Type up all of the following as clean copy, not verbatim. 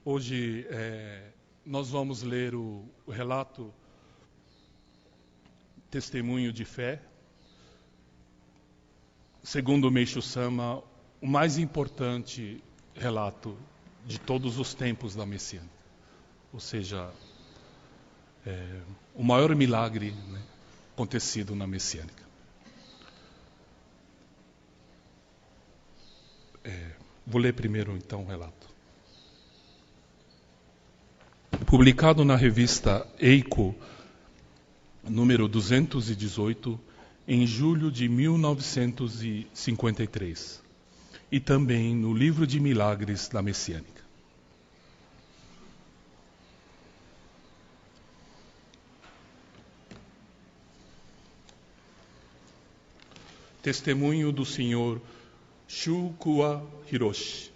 Hoje nós vamos ler o relato, testemunho de fé, segundo o Meishu Sama, o mais importante relato de todos os tempos da Messiânica. Ou seja, o maior milagre, acontecido na Messiânica. Vou ler primeiro então o relato. Publicado na revista Eiko, número 218, em julho de 1953, e também no Livro de Milagres da Messiânica. Testemunho do Sr. Shukuwa Hiroshi,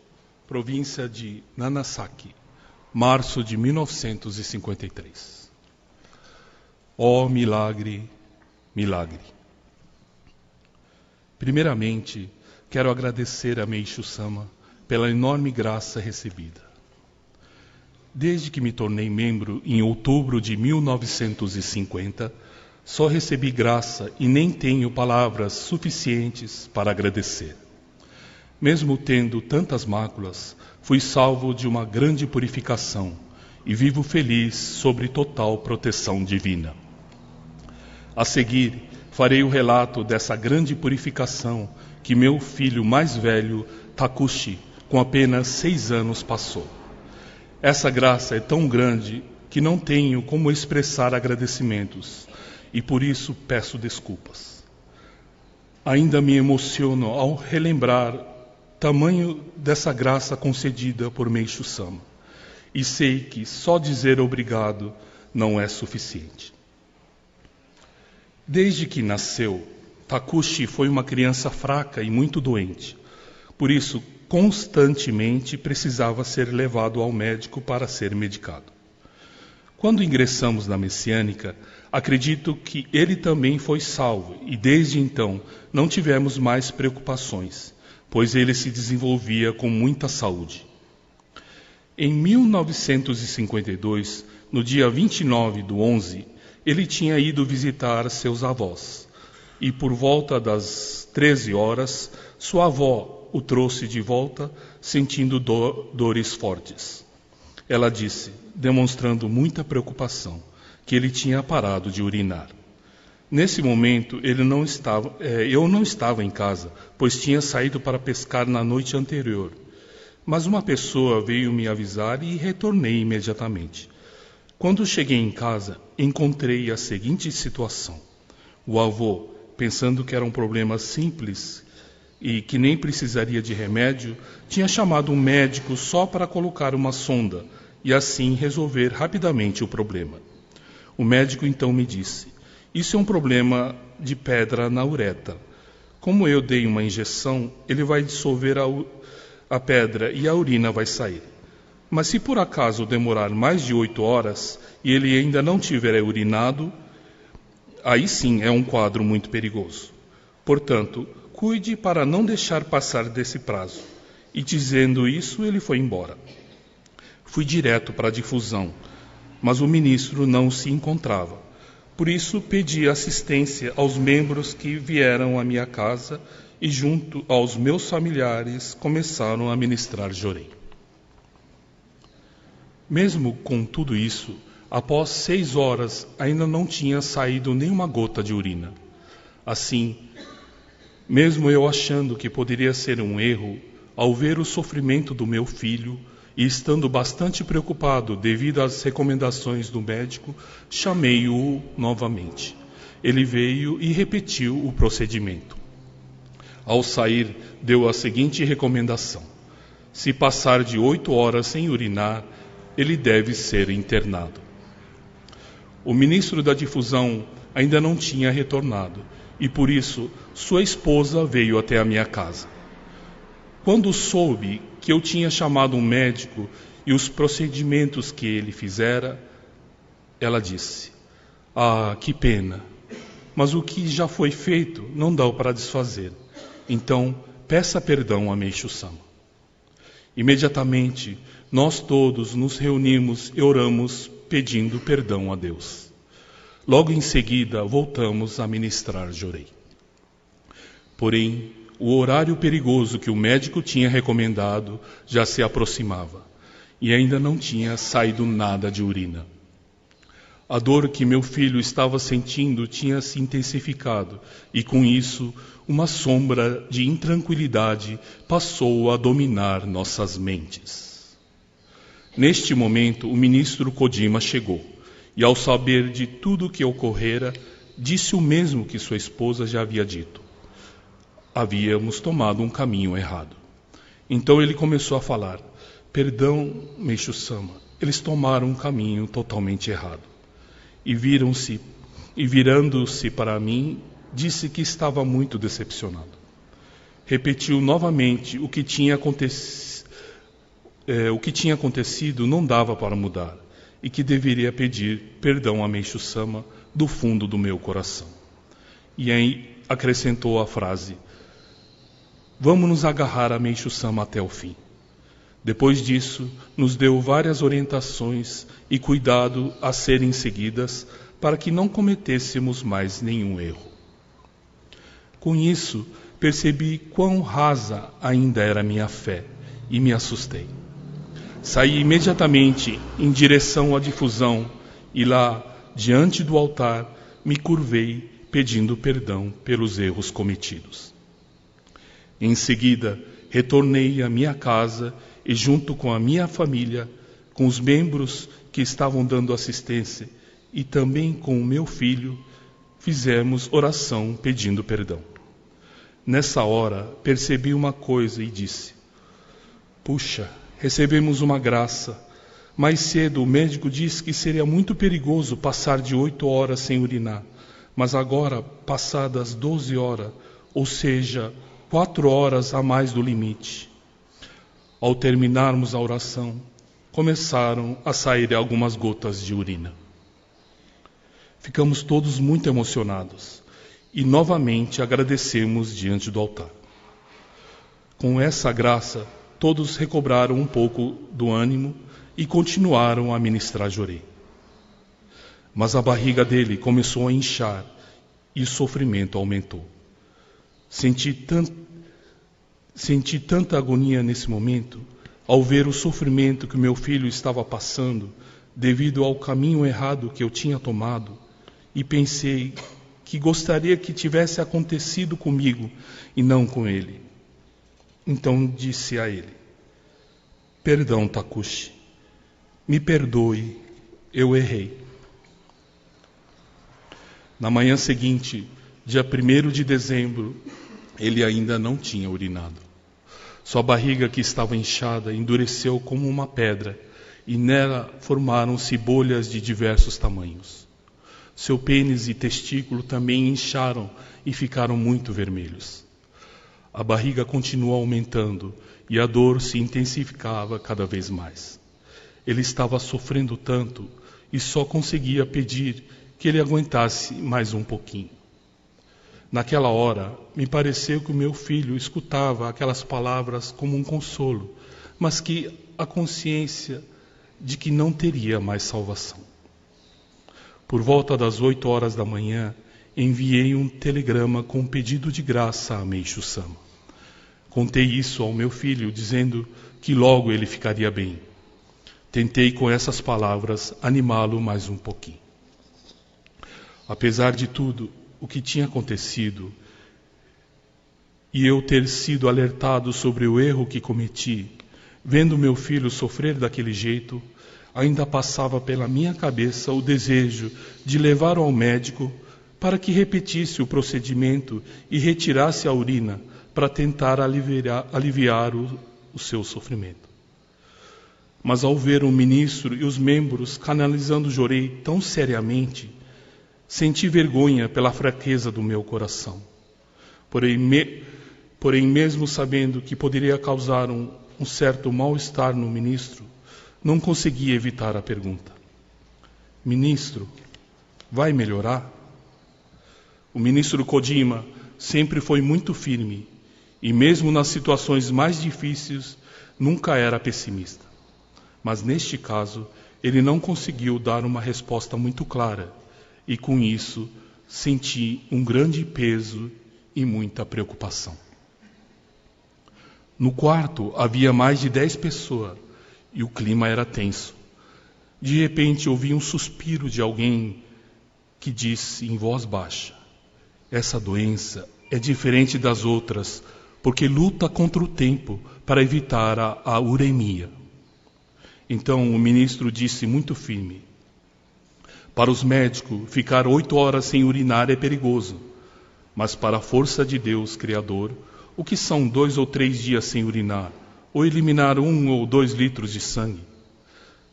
província de Nanasaki, março de 1953. Ó milagre, milagre. Primeiramente, quero agradecer a Meishu Sama pela enorme graça recebida. Desde que me tornei membro em outubro de 1950, só recebi graça e nem tenho palavras suficientes para agradecer. Mesmo tendo tantas máculas, fui salvo de uma grande purificação e vivo feliz sobre total proteção divina. A seguir, farei o relato dessa grande purificação que meu filho mais velho, Takushi, com apenas 6 anos, passou. Essa graça é tão grande que não tenho como expressar agradecimentos e por isso peço desculpas. Ainda me emociono ao relembrar tamanho dessa graça concedida por Meishu Sama, e sei que só dizer obrigado não é suficiente. Desde que nasceu, Takushi foi uma criança fraca e muito doente. Por isso, constantemente precisava ser levado ao médico para ser medicado. Quando ingressamos na Messiânica, acredito que ele também foi salvo e desde então não tivemos mais preocupações, pois ele se desenvolvia com muita saúde. Em 1952, no dia 29/11, ele tinha ido visitar seus avós, e por volta das 13 horas, sua avó o trouxe de volta, sentindo dores fortes. Ela disse, demonstrando muita preocupação, que ele tinha parado de urinar. Nesse momento, eu não estava em casa, pois tinha saído para pescar na noite anterior. Mas uma pessoa veio me avisar e retornei imediatamente. Quando cheguei em casa, encontrei a seguinte situação. O avô, pensando que era um problema simples e que nem precisaria de remédio, tinha chamado um médico só para colocar uma sonda e assim resolver rapidamente o problema. O médico então me disse: isso é um problema de pedra na uretra. Como eu dei uma injeção, ele vai dissolver a pedra e a urina vai sair. Mas se por acaso demorar mais de 8 horas e ele ainda não tiver urinado, aí sim é um quadro muito perigoso. Portanto, cuide para não deixar passar desse prazo. E dizendo isso, ele foi embora. Fui direto para a difusão, mas o ministro não se encontrava. Por isso, pedi assistência aos membros que vieram à minha casa e, junto aos meus familiares, começaram a ministrar jorei. Mesmo com tudo isso, após 6 horas, ainda não tinha saído nenhuma gota de urina. Assim, mesmo eu achando que poderia ser um erro, ao ver o sofrimento do meu filho, e estando bastante preocupado devido às recomendações do médico, chamei-o novamente. Ele veio e repetiu o procedimento. Ao sair, deu a seguinte recomendação: se passar de 8 horas sem urinar, ele deve ser internado. O ministro da difusão ainda não tinha retornado, e por isso sua esposa veio até a minha casa. Quando soube que eu tinha chamado um médico e os procedimentos que ele fizera, ela disse: ah, que pena, mas o que já foi feito não dá para desfazer. Então, peça perdão a Meishu Sama. Imediatamente, nós todos nos reunimos e oramos pedindo perdão a Deus. Logo em seguida, voltamos a ministrar Jorei. Porém, o horário perigoso que o médico tinha recomendado já se aproximava e ainda não tinha saído nada de urina. A dor que meu filho estava sentindo tinha se intensificado e, com isso, uma sombra de intranquilidade passou a dominar nossas mentes. Neste momento, o ministro Kodima chegou e, ao saber de tudo o que ocorrera, disse o mesmo que sua esposa já havia dito. Havíamos tomado um caminho errado. Então ele começou a falar: perdão, Meishu-sama, eles tomaram um caminho totalmente errado. E virando-se para mim, disse que estava muito decepcionado. Repetiu novamente o que tinha acontecido não dava para mudar e que deveria pedir perdão a Meishu-sama do fundo do meu coração. E aí acrescentou a frase: vamos nos agarrar a Meishu-sama até o fim. Depois disso, nos deu várias orientações e cuidado a serem seguidas para que não cometêssemos mais nenhum erro. Com isso, percebi quão rasa ainda era minha fé e me assustei. Saí imediatamente em direção à difusão e lá, diante do altar, me curvei pedindo perdão pelos erros cometidos. Em seguida, retornei à minha casa e, junto com a minha família, com os membros que estavam dando assistência e também com o meu filho, fizemos oração pedindo perdão. Nessa hora, percebi uma coisa e disse: puxa, recebemos uma graça. Mais cedo o médico disse que seria muito perigoso passar de 8 horas sem urinar, mas agora, passadas 12 horas, ou seja, 4 horas a mais do limite. Ao terminarmos a oração, começaram a sair algumas gotas de urina. Ficamos todos muito emocionados e novamente agradecemos diante do altar. Com essa graça, todos recobraram um pouco do ânimo e continuaram a ministrar Jorei. Mas a barriga dele começou a inchar e o sofrimento aumentou. Senti tanta agonia nesse momento, ao ver o sofrimento que meu filho estava passando devido ao caminho errado que eu tinha tomado, e pensei que gostaria que tivesse acontecido comigo e não com ele. Então disse a ele: perdão, Takushi, me perdoe, eu errei. Na manhã seguinte, dia 1º de dezembro, ele ainda não tinha urinado. Sua barriga, que estava inchada, endureceu como uma pedra e nela formaram-se bolhas de diversos tamanhos. Seu pênis e testículo também incharam e ficaram muito vermelhos. A barriga continuou aumentando e a dor se intensificava cada vez mais. Ele estava sofrendo tanto e só conseguia pedir que ele aguentasse mais um pouquinho. Naquela hora, me pareceu que o meu filho escutava aquelas palavras como um consolo, mas que a consciência de que não teria mais salvação. Por volta das 8 horas da manhã, enviei um telegrama com um pedido de graça a Meishu-sama. Contei isso ao meu filho, dizendo que logo ele ficaria bem. Tentei com essas palavras animá-lo mais um pouquinho. Apesar de tudo o que tinha acontecido e eu ter sido alertado sobre o erro que cometi, vendo meu filho sofrer daquele jeito, ainda passava pela minha cabeça o desejo de levá-lo ao médico para que repetisse o procedimento e retirasse a urina para tentar aliviar o seu sofrimento. Mas ao ver o ministro e os membros canalizando Jorei tão seriamente, senti vergonha pela fraqueza do meu coração. Porém, mesmo sabendo que poderia causar um certo mal-estar no ministro, não consegui evitar a pergunta: ministro, vai melhorar? O ministro Kodima sempre foi muito firme E mesmo nas situações mais difíceis, nunca era pessimista. Mas neste caso, ele não conseguiu dar uma resposta muito clara. E com isso, senti um grande peso e muita preocupação. No quarto havia mais de 10 pessoas e o clima era tenso. De repente ouvi um suspiro de alguém que disse em voz baixa: essa doença é diferente das outras porque luta contra o tempo para evitar a uremia. Então o ministro disse muito firme: para os médicos, ficar 8 horas sem urinar é perigoso, mas para a força de Deus Criador, o que são 2 ou 3 dias sem urinar, ou eliminar 1 ou 2 litros de sangue?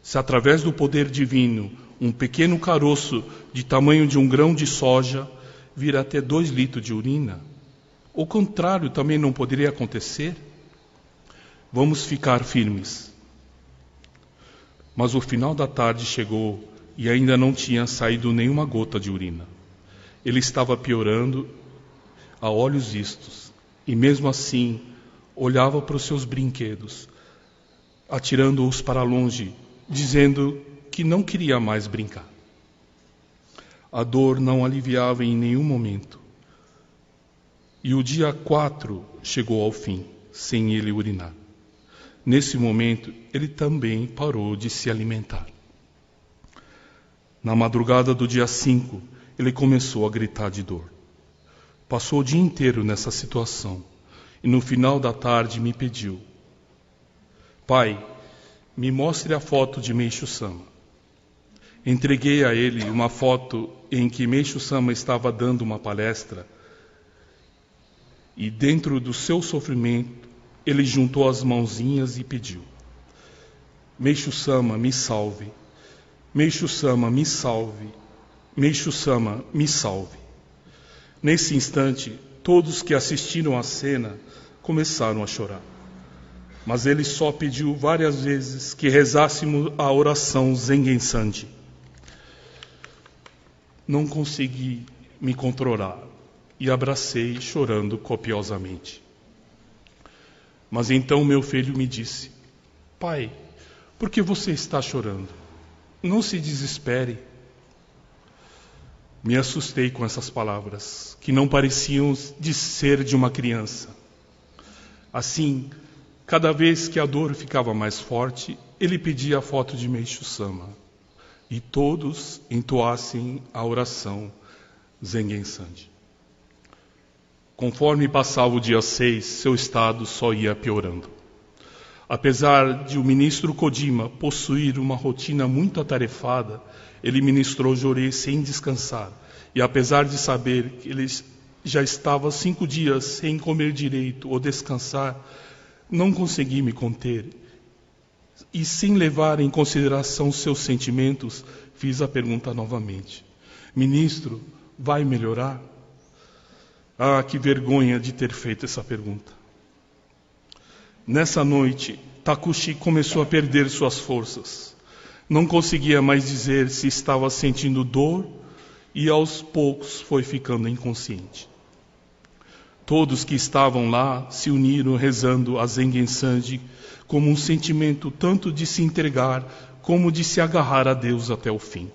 Se através do poder divino, um pequeno caroço de tamanho de um grão de soja vir até 2 litros de urina, o contrário também não poderia acontecer? Vamos ficar firmes. Mas o final da tarde chegou e ainda não tinha saído nenhuma gota de urina. Ele estava piorando a olhos vistos, e mesmo assim olhava para os seus brinquedos, atirando-os para longe, dizendo que não queria mais brincar. A dor não aliviava em nenhum momento. E o dia 4 chegou ao fim, sem ele urinar. Nesse momento, ele também parou de se alimentar. Na madrugada do dia 5, ele começou a gritar de dor. Passou o dia inteiro nessa situação e no final da tarde me pediu: pai, me mostre a foto de Meixo Sama. Entreguei a ele uma foto em que Meixo Sama estava dando uma palestra e dentro do seu sofrimento ele juntou as mãozinhas e pediu: Meixo Sama, me salve. Meixo Sama, me salve. Meixo Sama, me salve. Nesse instante, todos que assistiram à cena começaram a chorar. Mas ele só pediu várias vezes que rezássemos a oração Zengen Sandi. Não consegui me controlar e abracei chorando copiosamente. Mas então meu filho me disse: pai, por que você está chorando? Não se desespere. Me assustei com essas palavras, que não pareciam de ser de uma criança. Assim, cada vez que a dor ficava mais forte, ele pedia a foto de Meixo Sama, e todos entoassem a oração Zengen Sandi. Conforme passava o dia 6, seu estado só ia piorando. Apesar de o ministro Kojima possuir uma rotina muito atarefada, ele ministrou Jorê sem descansar. E apesar de saber que ele já estava 5 dias sem comer direito ou descansar, não consegui me conter. E sem levar em consideração seus sentimentos, fiz a pergunta novamente: ministro, vai melhorar? Ah, que vergonha de ter feito essa pergunta. Nessa noite, Takushi começou a perder suas forças. Não conseguia mais dizer se estava sentindo dor e aos poucos foi ficando inconsciente. Todos que estavam lá se uniram rezando a Zengen Sandi como um sentimento tanto de se entregar como de se agarrar a Deus até o fim.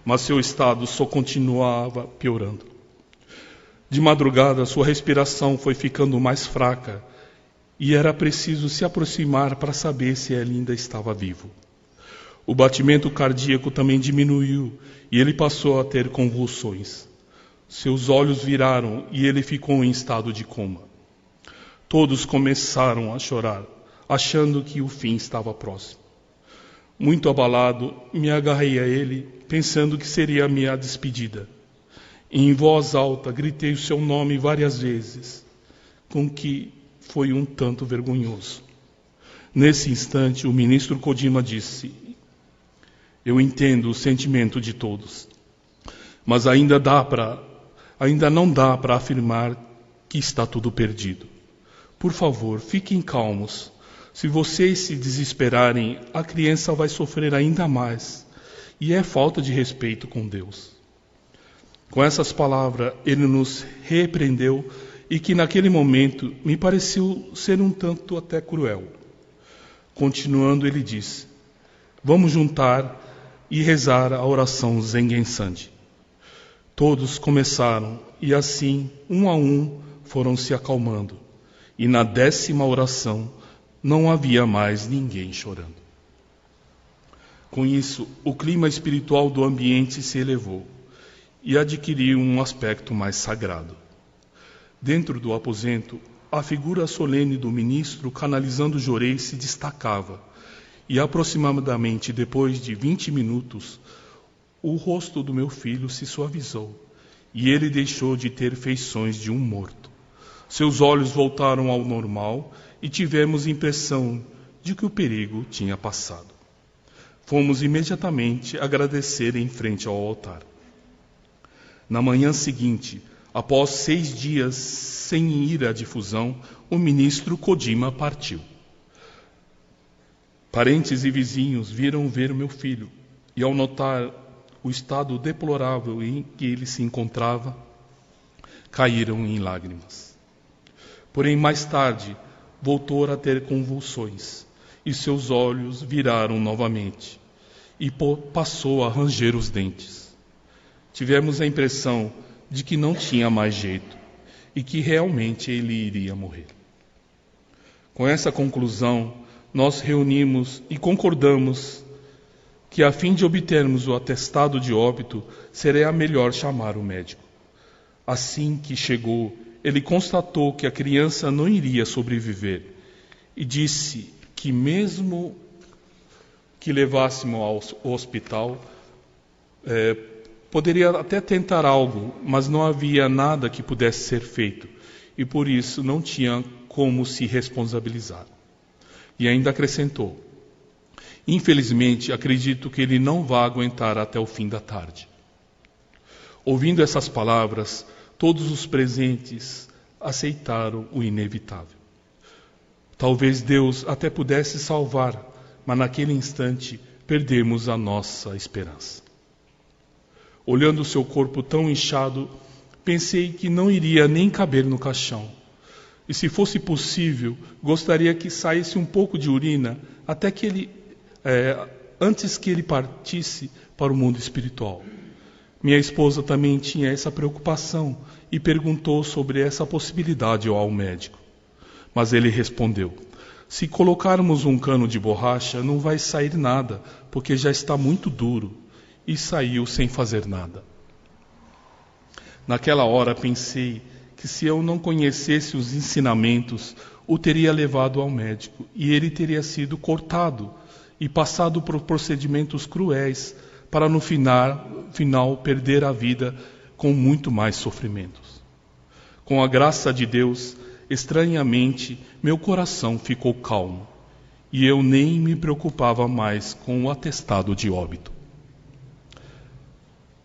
Mas seu estado só continuava piorando. De madrugada, sua respiração foi ficando mais fraca e era preciso se aproximar para saber se ele ainda estava vivo. O batimento cardíaco também diminuiu e ele passou a ter convulsões. Seus olhos viraram e ele ficou em estado de coma. Todos começaram a chorar, achando que o fim estava próximo. Muito abalado, me agarrei a ele, pensando que seria a minha despedida. Em voz alta, gritei o seu nome várias vezes, com que foi um tanto vergonhoso. Nesse instante, o ministro Kojima disse: eu entendo o sentimento de todos, mas ainda não dá para afirmar que está tudo perdido. Por favor, fiquem calmos. Se vocês se desesperarem, a criança vai sofrer ainda mais, e é falta de respeito com Deus. Com essas palavras, ele nos repreendeu e que naquele momento me pareceu ser um tanto até cruel. Continuando, ele disse: vamos juntar e rezar a oração Zengen Sandi. Todos começaram e assim, um a um, foram se acalmando. E na 10ª oração não havia mais ninguém chorando. Com isso, o clima espiritual do ambiente se elevou e adquiriu um aspecto mais sagrado. Dentro do aposento, a figura solene do ministro canalizando o jorei se destacava, e aproximadamente depois de 20 minutos, o rosto do meu filho se suavizou, e ele deixou de ter feições de um morto. Seus olhos voltaram ao normal e tivemos impressão de que o perigo tinha passado. Fomos imediatamente agradecer em frente ao altar. Na manhã seguinte, após 6 dias sem ir à difusão, o ministro Kodima partiu. Parentes e vizinhos viram ver meu filho, e ao notar o estado deplorável em que ele se encontrava, caíram em lágrimas. Porém, mais tarde, voltou a ter convulsões, e seus olhos viraram novamente, e passou a ranger os dentes. Tivemos a impressão de que não tinha mais jeito, e que realmente ele iria morrer. Com essa conclusão, nós reunimos e concordamos que, a fim de obtermos o atestado de óbito, seria melhor chamar o médico. Assim que chegou, ele constatou que a criança não iria sobreviver e disse que, mesmo que levássemos ao hospital, poderia até tentar algo, mas não havia nada que pudesse ser feito e por isso não tinha como se responsabilizar. E ainda acrescentou: infelizmente, acredito que ele não vai aguentar até o fim da tarde. Ouvindo essas palavras, todos os presentes aceitaram o inevitável. Talvez Deus até pudesse salvar, mas naquele instante perdemos a nossa esperança. Olhando o seu corpo tão inchado, pensei que não iria nem caber no caixão. E se fosse possível, gostaria que saísse um pouco de urina até que ele, antes que ele partisse para o mundo espiritual. Minha esposa também tinha essa preocupação e perguntou sobre essa possibilidade ao médico. Mas ele respondeu: se colocarmos um cano de borracha, não vai sair nada, porque já está muito duro. E saiu sem fazer nada. Naquela hora pensei que, se eu não conhecesse os ensinamentos, o teria levado ao médico e ele teria sido cortado e passado por procedimentos cruéis para no final perder a vida com muito mais sofrimentos. Com a graça de Deus, estranhamente, meu coração ficou calmo e eu nem me preocupava mais com o atestado de óbito.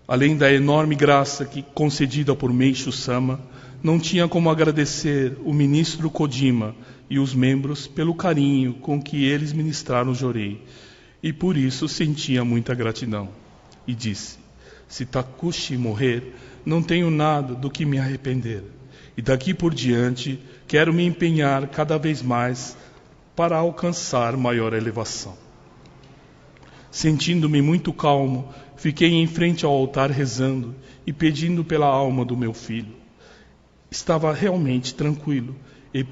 Além da enorme graça concedida por Meishu Sama, não tinha como agradecer o ministro Kodima e os membros pelo carinho com que eles ministraram o jorei, e por isso sentia muita gratidão. E disse: se Takushi morrer, não tenho nada do que me arrepender, e daqui por diante quero me empenhar cada vez mais para alcançar maior elevação. Sentindo-me muito calmo, fiquei em frente ao altar rezando e pedindo pela alma do meu filho. Estava realmente tranquilo e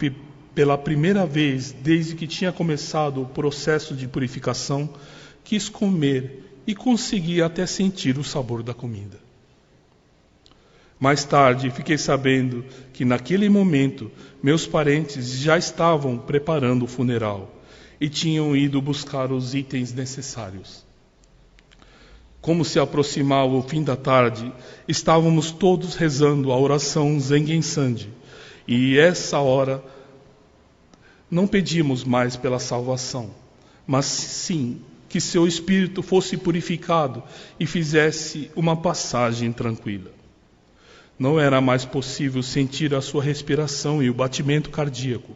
pela primeira vez desde que tinha começado o processo de purificação, quis comer e consegui até sentir o sabor da comida. Mais tarde fiquei sabendo que naquele momento meus parentes já estavam preparando o funeral e tinham ido buscar os itens necessários. Como se aproximava o fim da tarde, estávamos todos rezando a oração Zengen Sandi, e essa hora não pedimos mais pela salvação, mas sim que seu espírito fosse purificado e fizesse uma passagem tranquila. Não era mais possível sentir a sua respiração e o batimento cardíaco.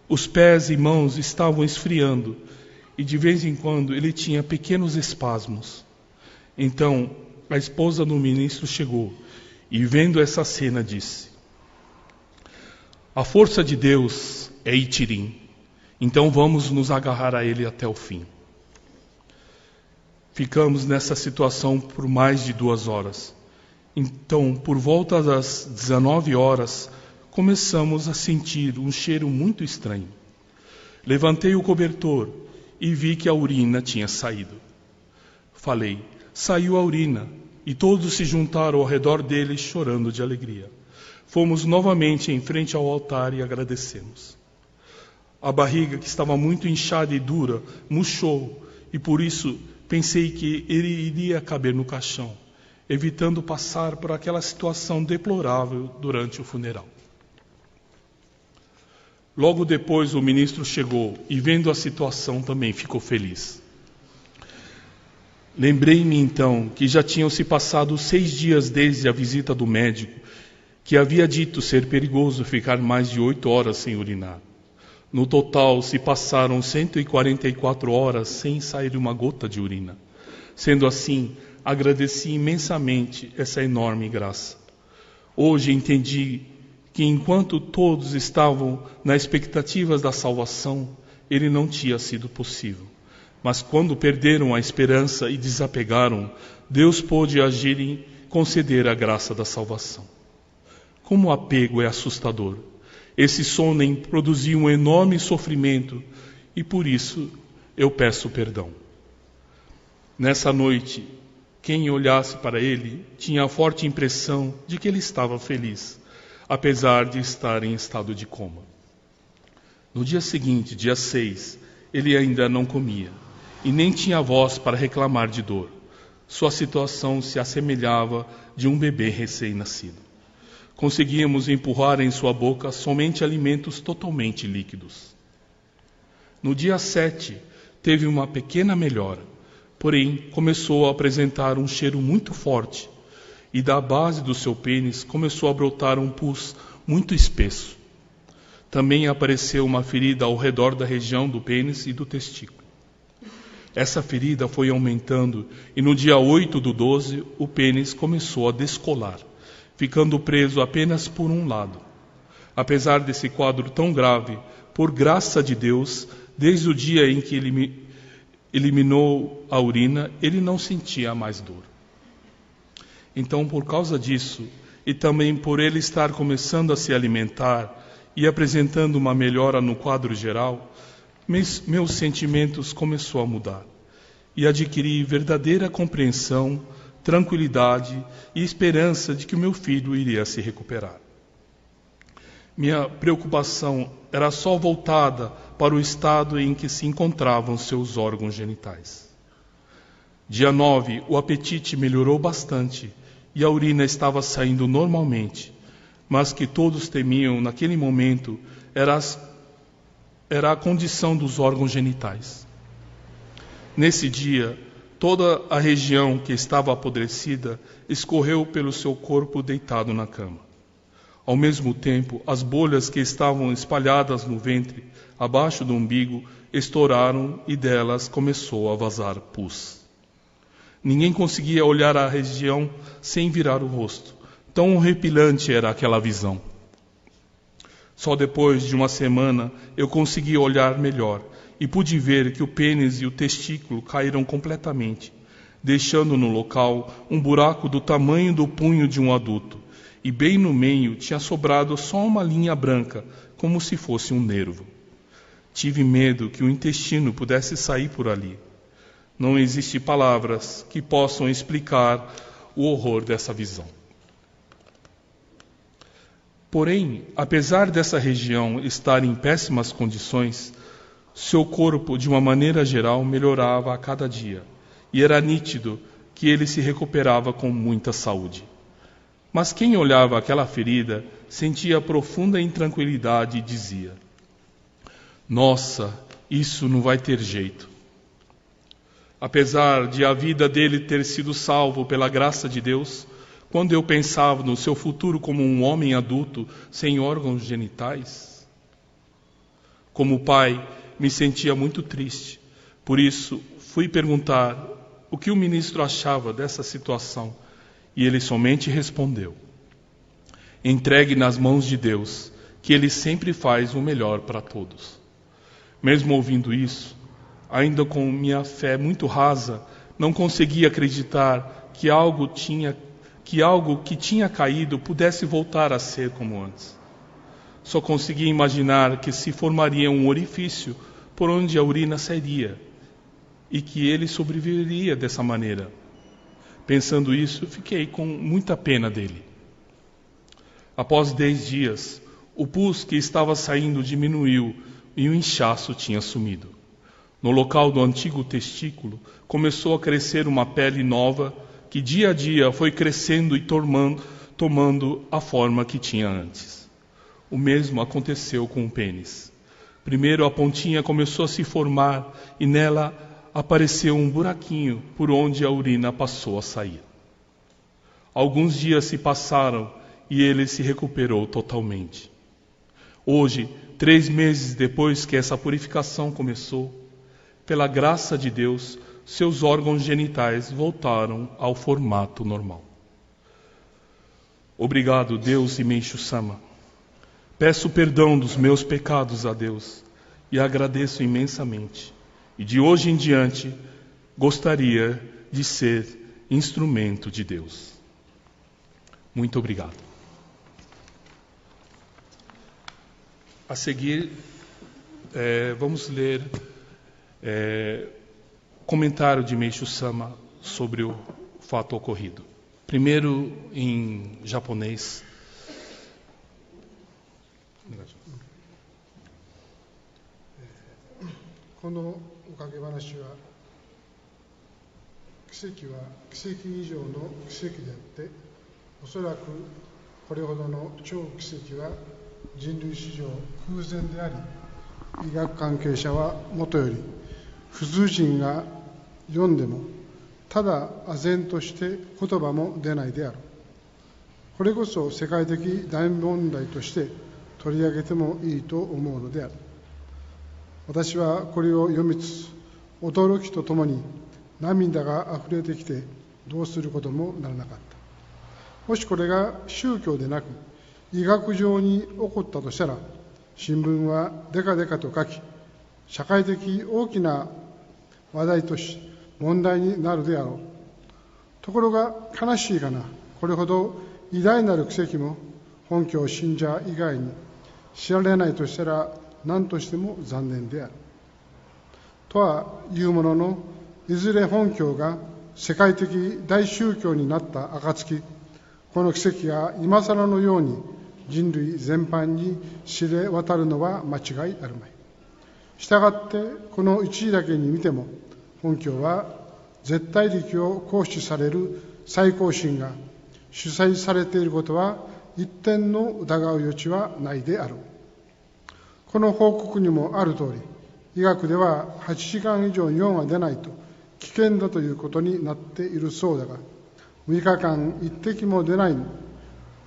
Os pés e mãos estavam esfriando e de vez em quando ele tinha pequenos espasmos. Então a esposa do ministro chegou e, vendo essa cena, disse: A força de Deus é Itirim, então vamos nos agarrar a Ele até o fim. Ficamos nessa situação por mais de 2 horas. Então, por volta das 19 horas, começamos a sentir um cheiro muito estranho. Levantei o cobertor e vi que a urina tinha saído. Falei, saiu a urina, e todos se juntaram ao redor dele chorando de alegria. Fomos novamente em frente ao altar e agradecemos. A barriga, que estava muito inchada e dura, murchou, e por isso pensei que ele iria caber no caixão, evitando passar por aquela situação deplorável durante o funeral. Logo depois o ministro chegou e, vendo a situação, também ficou feliz. Lembrei-me então que já tinham se passado 6 dias desde a visita do médico, que havia dito ser perigoso ficar mais de 8 horas sem urinar. No total, se passaram 144 horas sem sair uma gota de urina. Sendo assim, agradeci imensamente essa enorme graça. Hoje entendi que enquanto todos estavam na expectativa da salvação, ele não tinha sido possível. Mas quando perderam a esperança e desapegaram, Deus pôde agir e conceder a graça da salvação. Como o apego é assustador. Esse sonem produziu um enorme sofrimento e por isso eu peço perdão. Nessa noite, quem olhasse para ele tinha a forte impressão de que ele estava feliz, apesar de estar em estado de coma. No dia seguinte, dia 6, ele ainda não comia e nem tinha voz para reclamar de dor. Sua situação se assemelhava de um bebê recém-nascido. Conseguíamos empurrar em sua boca somente alimentos totalmente líquidos. No dia 7, teve uma pequena melhora, porém começou a apresentar um cheiro muito forte e da base do seu pênis começou a brotar um pus muito espesso. Também apareceu uma ferida ao redor da região do pênis e do testículo. Essa ferida foi aumentando e no dia 8/12 o pênis começou a descolar, ficando preso apenas por um lado. Apesar desse quadro tão grave, por graça de Deus, desde o dia em que ele eliminou a urina, ele não sentia mais dor. Então, por causa disso, e também por ele estar começando a se alimentar e apresentando uma melhora no quadro geral, meus sentimentos começaram a mudar e adquiri verdadeira compreensão, tranquilidade e esperança de que o meu filho iria se recuperar. Minha preocupação era só voltada para o estado em que se encontravam seus órgãos genitais. Dia 9, o apetite melhorou bastante e a urina estava saindo normalmente, mas que todos temiam naquele momento era a condição dos órgãos genitais. Nesse dia, toda a região que estava apodrecida escorreu pelo seu corpo deitado na cama. Ao mesmo tempo, as bolhas que estavam espalhadas no ventre, abaixo do umbigo, estouraram e delas começou a vazar pus. Ninguém conseguia olhar a região sem virar o rosto. Tão horripilante era aquela visão. Só depois de uma semana eu consegui olhar melhor e pude ver que o pênis e o testículo caíram completamente, deixando no local um buraco do tamanho do punho de um adulto, e bem no meio tinha sobrado só uma linha branca, como se fosse um nervo. Tive medo que o intestino pudesse sair por ali. Não existem palavras que possam explicar o horror dessa visão. Porém, apesar dessa região estar em péssimas condições, seu corpo, de uma maneira geral, melhorava a cada dia, e era nítido que ele se recuperava com muita saúde. Mas quem olhava aquela ferida sentia profunda intranquilidade e dizia: nossa, isso não vai ter jeito. Apesar de a vida dele ter sido salvo pela graça de Deus, quando eu pensava no seu futuro como um homem adulto sem órgãos genitais, como pai, me sentia muito triste. Por isso, fui perguntar o que o ministro achava dessa situação e ele somente respondeu: entregue nas mãos de Deus, que Ele sempre faz o melhor para todos. Mesmo ouvindo isso, ainda com minha fé muito rasa, não conseguia acreditar que algo que tinha caído pudesse voltar a ser como antes. Só conseguia imaginar que se formaria um orifício por onde a urina sairia e que ele sobreviveria dessa maneira. Pensando isso, fiquei com muita pena dele. Após 10 dias, o pus que estava saindo diminuiu e o inchaço tinha sumido. No local do antigo testículo, começou a crescer uma pele nova que dia a dia foi crescendo e tomando a forma que tinha antes. O mesmo aconteceu com o pênis. Primeiro a pontinha começou a se formar e nela apareceu um buraquinho por onde a urina passou a sair. Alguns dias se passaram e ele se recuperou totalmente. Hoje, 3 meses depois que essa purificação começou, pela graça de Deus, seus órgãos genitais voltaram ao formato normal. Obrigado, Deus Imenshu-sama. Peço perdão dos meus pecados a Deus e agradeço imensamente. E de hoje em diante, gostaria de ser instrumento de Deus. Muito obrigado. A seguir, vamos ler comentário de Meishu-sama sobre o fato ocorrido. Primeiro em japonês. このおかげ話は奇跡は奇跡以上の奇跡であっておそらくこれほどの超奇跡は人類史上空前であり医学関係者はもとより普通人が読んでもただ唖然として言葉も出ないであろう。これこそ世界的大問題として取り上げてもいいと思うのである。私はこれを読みつつ驚きとともに涙があふれてきてどうすることもならなかった。もしこれが宗教でなく医学上に起こったとしたら新聞はデカデカと書き社会的大きな話題とし問題になるであろう。ところが悲しいかな、これほど偉大なる奇跡も本教信者以外に知られないとしたら何としても残念である。とはいうものの、いずれ本教が世界的大宗教になった暁、この奇跡が今更のように人類全般に知れ渡るのは間違いあるまい。したがってこの一時だけに見ても、本教は絶対力を行使される最高神が主催されていることは一点の疑う余地はないであろう。この報告にもある通り、医学では8時間以上尿が出ないと危険だということになっているそうだが、6日間一滴も出ない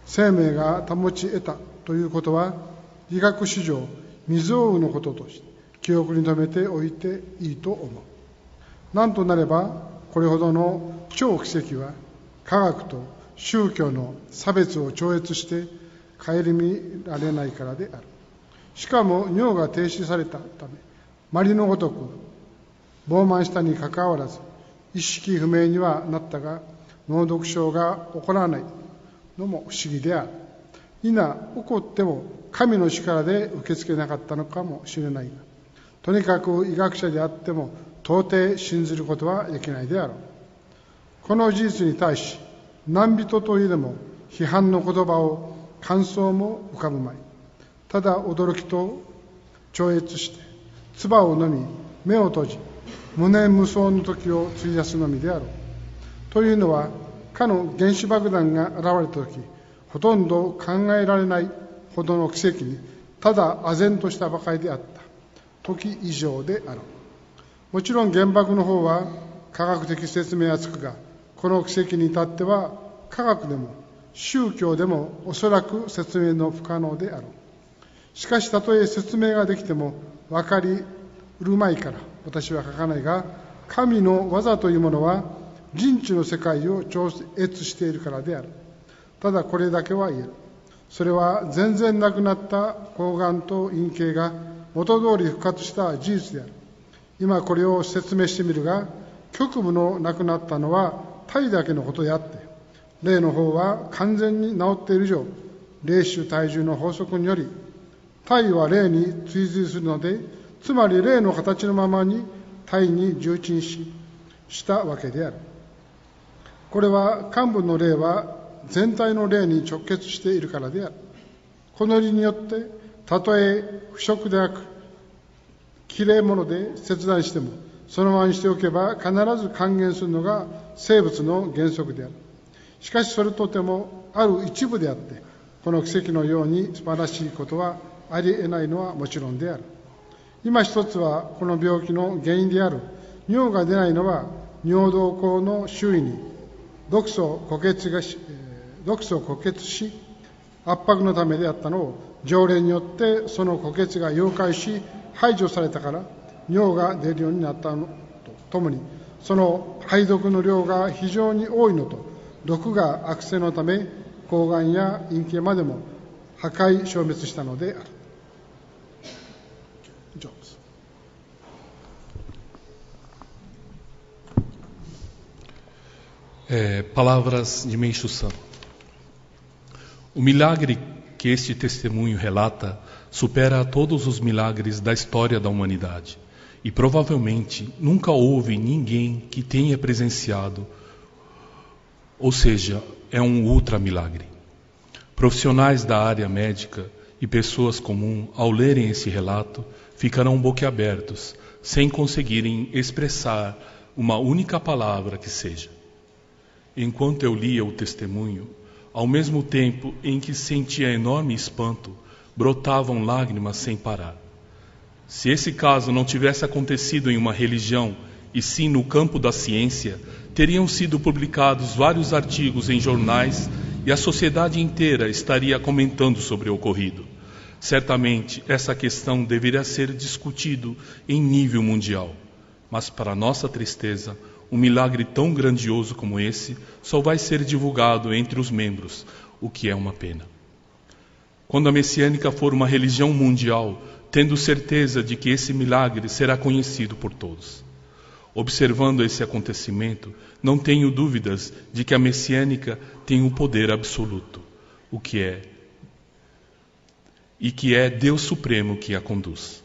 生命が保ち得たということは、医学史上未曾有のこととして記憶に留めておいていいと思う。なんとなれば、これほどの超奇跡は科学と宗教の差別を超越して顧みられないからである。しかも尿が停止されたため、痔のごとく膨満したにかかわらず意識不明にはなったが脳毒症が起こらないのも不思議である。いな起こっても神の力で受け付けなかったのかもしれないが、とにかく医学者であっても到底信ずることはできないであろう。この事実に対し何人といえども批判の言葉を感想も浮かぶまい。ただ驚きと超越して唾を飲み目を閉じ無念無想の時を費やすのみであろう。というのはかの原子爆弾が現れた時、ほとんど考えられないほどの奇跡にただ唖然としたばかりであった時以上であろう。もちろん原爆の方は科学的説明はつくが、この奇跡に至っては科学でも宗教でもおそらく説明の不可能であろう。しかしたとえ説明ができても分かりうるまいから私は書かないが、神の技というものは人知の世界を超越しているからである。ただこれだけは言える。それは全然なくなった睾丸と陰茎が元通り復活した事実である。今これを説明してみるが、局部のなくなったのは体だけのことであって、霊の方は完全に治っている以上、霊種体重の法則により、体は霊に追随するので、つまり霊の形のままに体に重鎮したわけである。これは幹部の霊は全体の霊に直結しているからである。この理によって、たとえ腐食でなく、きれいもので切断しても、そのままにしておけば必ず還元するのが生物の原則である。しかしそれとてもある一部であって、この奇跡のように素晴らしいことはあり得ないのはもちろんである。今一つはこの病気の原因である尿が出ないのは、尿道口の周囲に毒素固結し圧迫のためであったのを、条例によってその固結が溶解し排除されたから尿が出るようになったのとともに、その排毒の量が非常に多いのと、毒が悪性のため睾丸や陰茎までも破壊消滅したのである。以上です。Palavras de Meixo Sama. O milagre que este testemunho relata supera a todos os milagres da história da humanidade, e provavelmente nunca houve ninguém que tenha presenciado, ou seja, é um ultra milagre. Profissionais da área médica e pessoas comuns, ao lerem esse relato, ficarão boquiabertos, sem conseguirem expressar uma única palavra que seja. Enquanto eu lia o testemunho, ao mesmo tempo em que sentia enorme espanto, brotavam lágrimas sem parar. Se esse caso não tivesse acontecido em uma religião, e sim no campo da ciência, teriam sido publicados vários artigos em jornais e a sociedade inteira estaria comentando sobre o ocorrido. Certamente, essa questão deveria ser discutido em nível mundial. Mas, para nossa tristeza, um milagre tão grandioso como esse só vai ser divulgado entre os membros, o que é uma pena. Quando a messiânica for uma religião mundial, tendo certeza de que esse milagre será conhecido por todos. Observando esse acontecimento, não tenho dúvidas de que a messiânica tem o poder absoluto, e que é Deus Supremo que a conduz.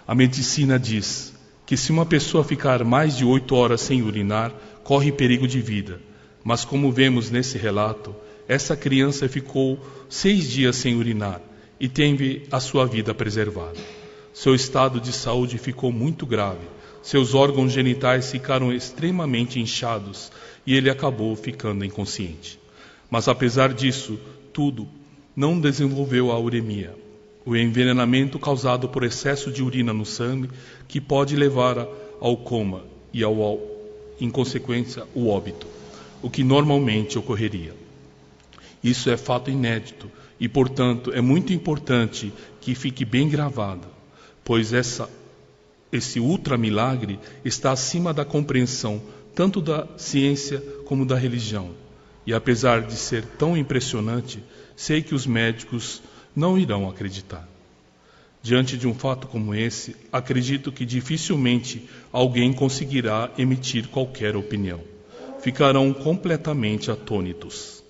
A medicina diz que se uma pessoa ficar mais de 8 horas sem urinar, corre perigo de vida. Mas como vemos nesse relato, essa criança ficou 6 dias sem urinar e teve a sua vida preservada. Seu estado de saúde ficou muito grave, seus órgãos genitais ficaram extremamente inchados e ele acabou ficando inconsciente. Mas apesar disso tudo, não desenvolveu a uremia, o envenenamento causado por excesso de urina no sangue, que pode levar ao coma e, em consequência, o óbito, o que normalmente ocorreria. Isso é fato inédito e, portanto, é muito importante que fique bem gravado, pois esse ultra-milagre está acima da compreensão tanto da ciência como da religião. E apesar de ser tão impressionante, sei que os médicos não irão acreditar. Diante de um fato como esse, acredito que dificilmente alguém conseguirá emitir qualquer opinião. Ficarão completamente atônitos.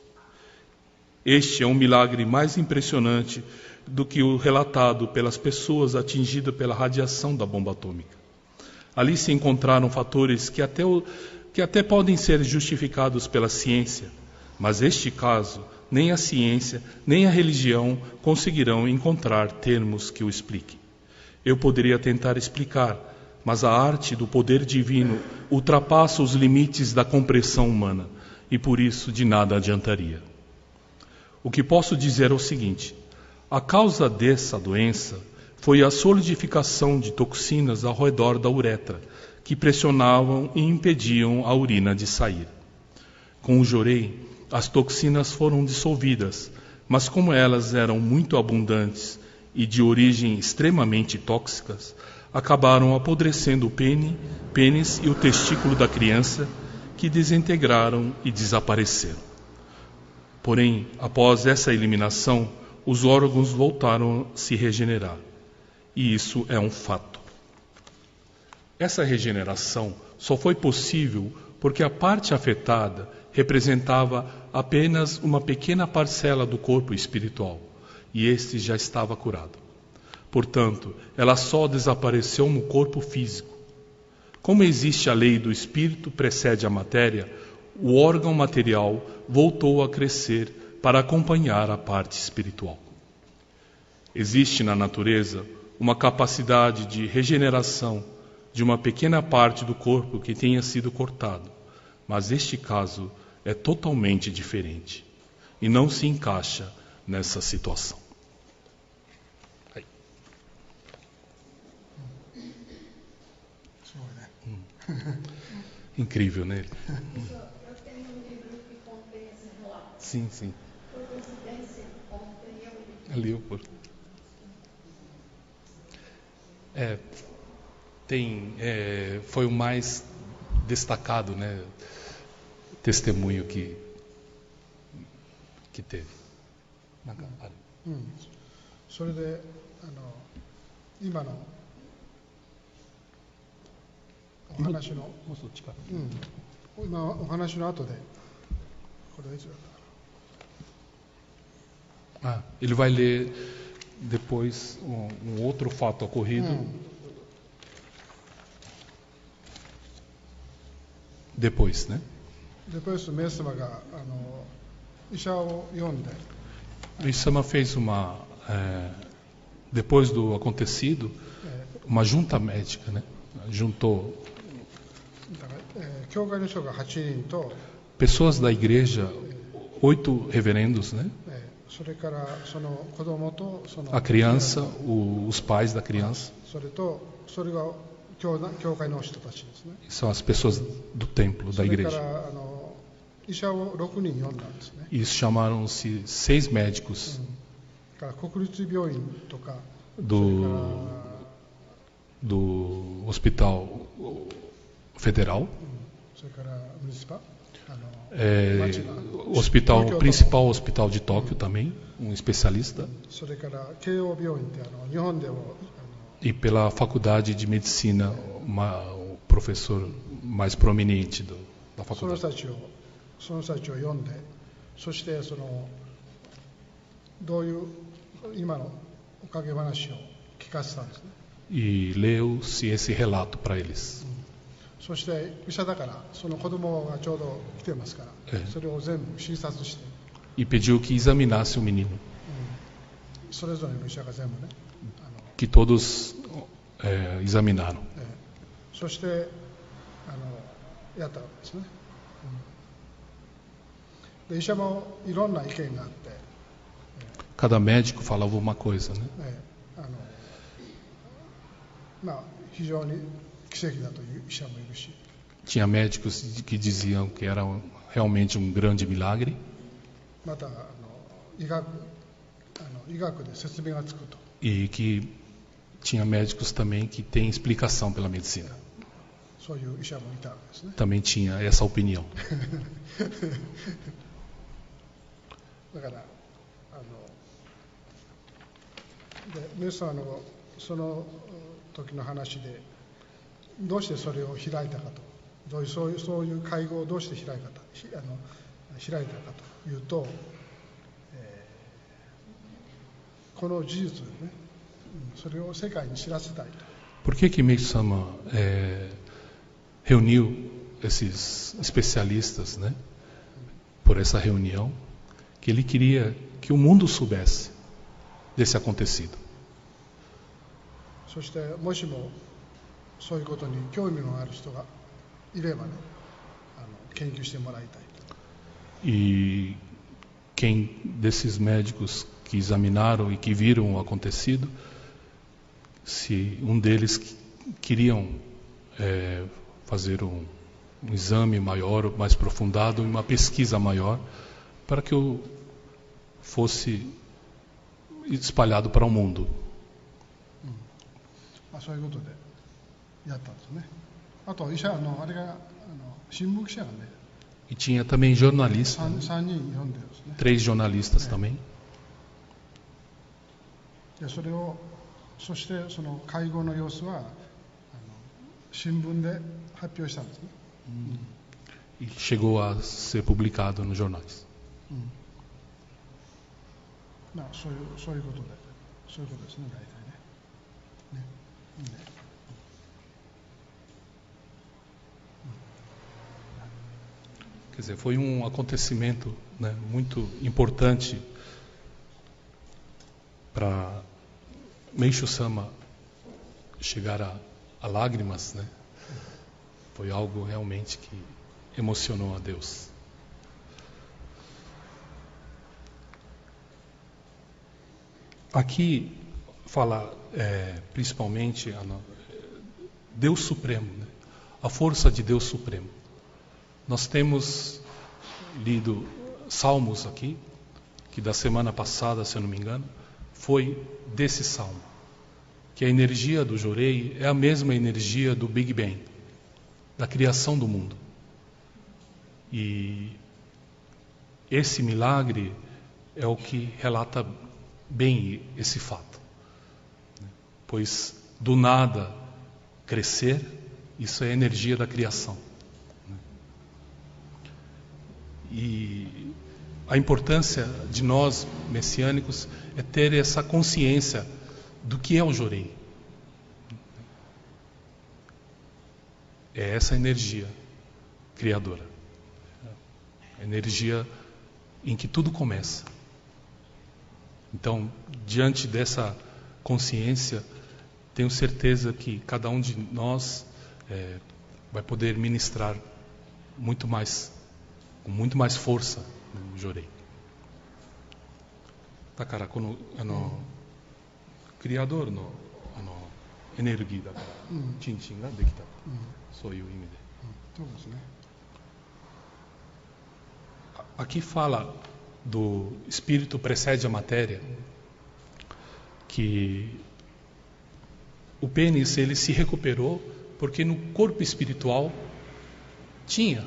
Este é um milagre mais impressionante do que o relatado pelas pessoas atingidas pela radiação da bomba atômica. Ali se encontraram fatores que até podem ser justificados pela ciência, mas este caso, nem a ciência, nem a religião conseguirão encontrar termos que o expliquem. Eu poderia tentar explicar, mas a arte do poder divino ultrapassa os limites da compreensão humana, e por isso de nada adiantaria. O que posso dizer é o seguinte: a causa dessa doença foi a solidificação de toxinas ao redor da uretra, que pressionavam e impediam a urina de sair. Com o jorei, as toxinas foram dissolvidas, mas como elas eram muito abundantes e de origem extremamente tóxicas, acabaram apodrecendo o pênis e o testículo da criança, que desintegraram e desapareceram. Porém, após essa eliminação, os órgãos voltaram a se regenerar. E isso é um fato. Essa regeneração só foi possível porque a parte afetada representava apenas uma pequena parcela do corpo espiritual, e este já estava curado. Portanto, ela só desapareceu no corpo físico. Como existe a lei do espírito precede a matéria, o órgão material voltou a crescer para acompanhar a parte espiritual. Existe na natureza uma capacidade de regeneração de uma pequena parte do corpo que tenha sido cortado, mas este caso é totalmente diferente e não se encaixa nessa situação. Aí. Incrível, né? Eu tenho um livro que contém esse relato. Sim, sim. Por coincidência, ontem eu li. Ali eu por. Foi o mais destacado, né, testemunho que teve. それで今のお話の、今お話の後でこれはいつだったかな。 Ele vai ler depois um outro fato ocorrido. Depois, né? Depois o Mesamaが医者を読んで、Isama fez depois do acontecido, uma junta médica, né? Juntou だから教会の人が8人と、 pessoas da igreja, 8 reverendos, né? それからその子供とその A criança, os pais da criança, それが教会の人たちですね。 são as pessoas do templo, そ da れか igreja. ら医者を6人読んだんですね。 E chamaram-se 6 médicos だから国立病院とか、 do Hospital Federal, それからムニシパ、 hospital principal hospital de Tóquio também, um especialista, それから慶応病院って日本でも e pela faculdade de medicina, o professor mais prominente da その faculdade. 人たちを読んで、そしてどういう今のおかげ話を聞かせたんですね。 E leu-se esse relato para eles. そして医者だからその子供がちょうど来てますから、それを全部診察して、 E pediu que examinasse o menino, それぞれの医者が全部ね、 que todos examinaram. そしてやったわけですね。で医者もいろんな意見があって、 Cada médico falava uma coisa, né? 非常に奇跡だという医者もいるし、 Tinha médicos que diziam que era realmente um grande milagre, また医学で説明がつくと、 e que tinha médicos também que têm explicação pela medicina. そういう医者もいたわけですね。 Também tinha essa opinião. だからでメスさんのその時の話でどうしてそれを開いたかと、そういう会合をどうして開いたかというと、この事実をね、それを世界に知らせたいと。 Por que Meisama reuniu esses especialistas, né? Por essa reunião, que ele queria que o mundo soubesse desse acontecido. そしてもしもそういうことに興味のある人がいればね、研究してもらいたいと。 E quem desses médicos que examinaram e que viram o acontecido, se um deles queriam fazer um exame maior, mais aprofundado, uma pesquisa maior, para que fosse espalhado para o mundo. そういうことでやったんですね。あと医者あれが新聞記者がね、 E tinha também jornalistas, 3人読んでるんですね。 3 jornalistas também. でそしてその会合の様子は新聞で発表したんですね。E chegou a ser publicado nos jornais. そういうことですね、大体ね。Quer dizer, foi um acontecimento, né, muito importante para Meishu Sama chegar a lágrimas, né? Foi algo realmente que emocionou a Deus. Aqui fala principalmente Deus Supremo, né? A força de Deus Supremo. Nós temos lido salmos aqui, que da semana passada, se eu não me engano, foi desse salmo, que a energia do Jorei é a mesma energia do Big Bang, da criação do mundo. E esse milagre é o que relata bem esse fato. Pois do nada crescer, isso é a energia da criação. E a importância de nós, messiânicos, é ter essa consciência do que é o Jorei. É essa energia criadora. A energia em que tudo começa. Então, diante dessa consciência, tenho certeza que cada um de nós vai poder ministrar muito mais, com muito mais força no Jorei. だからこのクリアドールのエネルギーだからチンチンができた、そういう意味で。そうですね。Aqui fala do espírito precede a matéria, que o pênis ele se recuperou porque no corpo espiritual tinha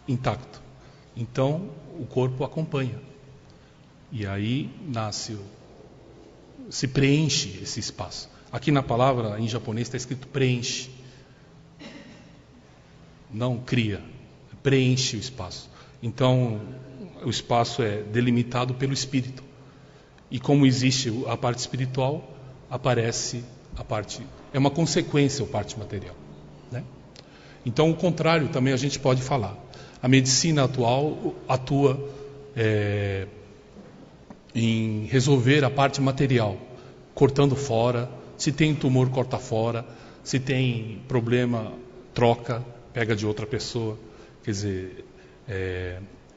intacto. Então o corpo acompanha. E aí nasce, se preenche esse espaço. Aqui na palavra em japonês está escrito preenche. Não cria, preenche o espaço. Então o espaço é delimitado pelo espírito. E como existe a parte espiritual, aparece a parte, é uma consequência a parte material, né? Então o contrário também a gente pode falar. A medicina atual atua em resolver a parte material, cortando fora. Se tem tumor, corta fora. Se tem problema, troca, pega de outra pessoa. Quer dizer,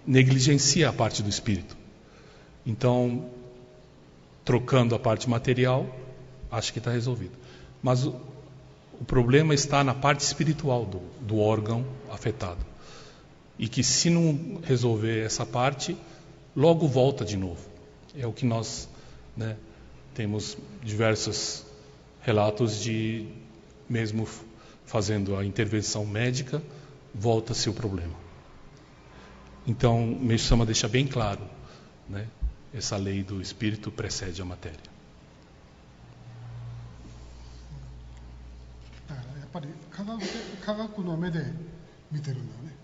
negligencia a parte do espírito. Então, trocando a parte material, acho que está resolvido. Mas o problema está na parte espiritual do órgão afetado. E que se não resolver essa parte, logo volta de novo. É o que nós, né, temos diversos relatos de, mesmo fazendo a intervenção médica, volta-se o problema. Então, Meishu Sama deixa bem claro, né, essa lei do espírito precede a matéria. だからやっぱり科学の目で見てるんだよね。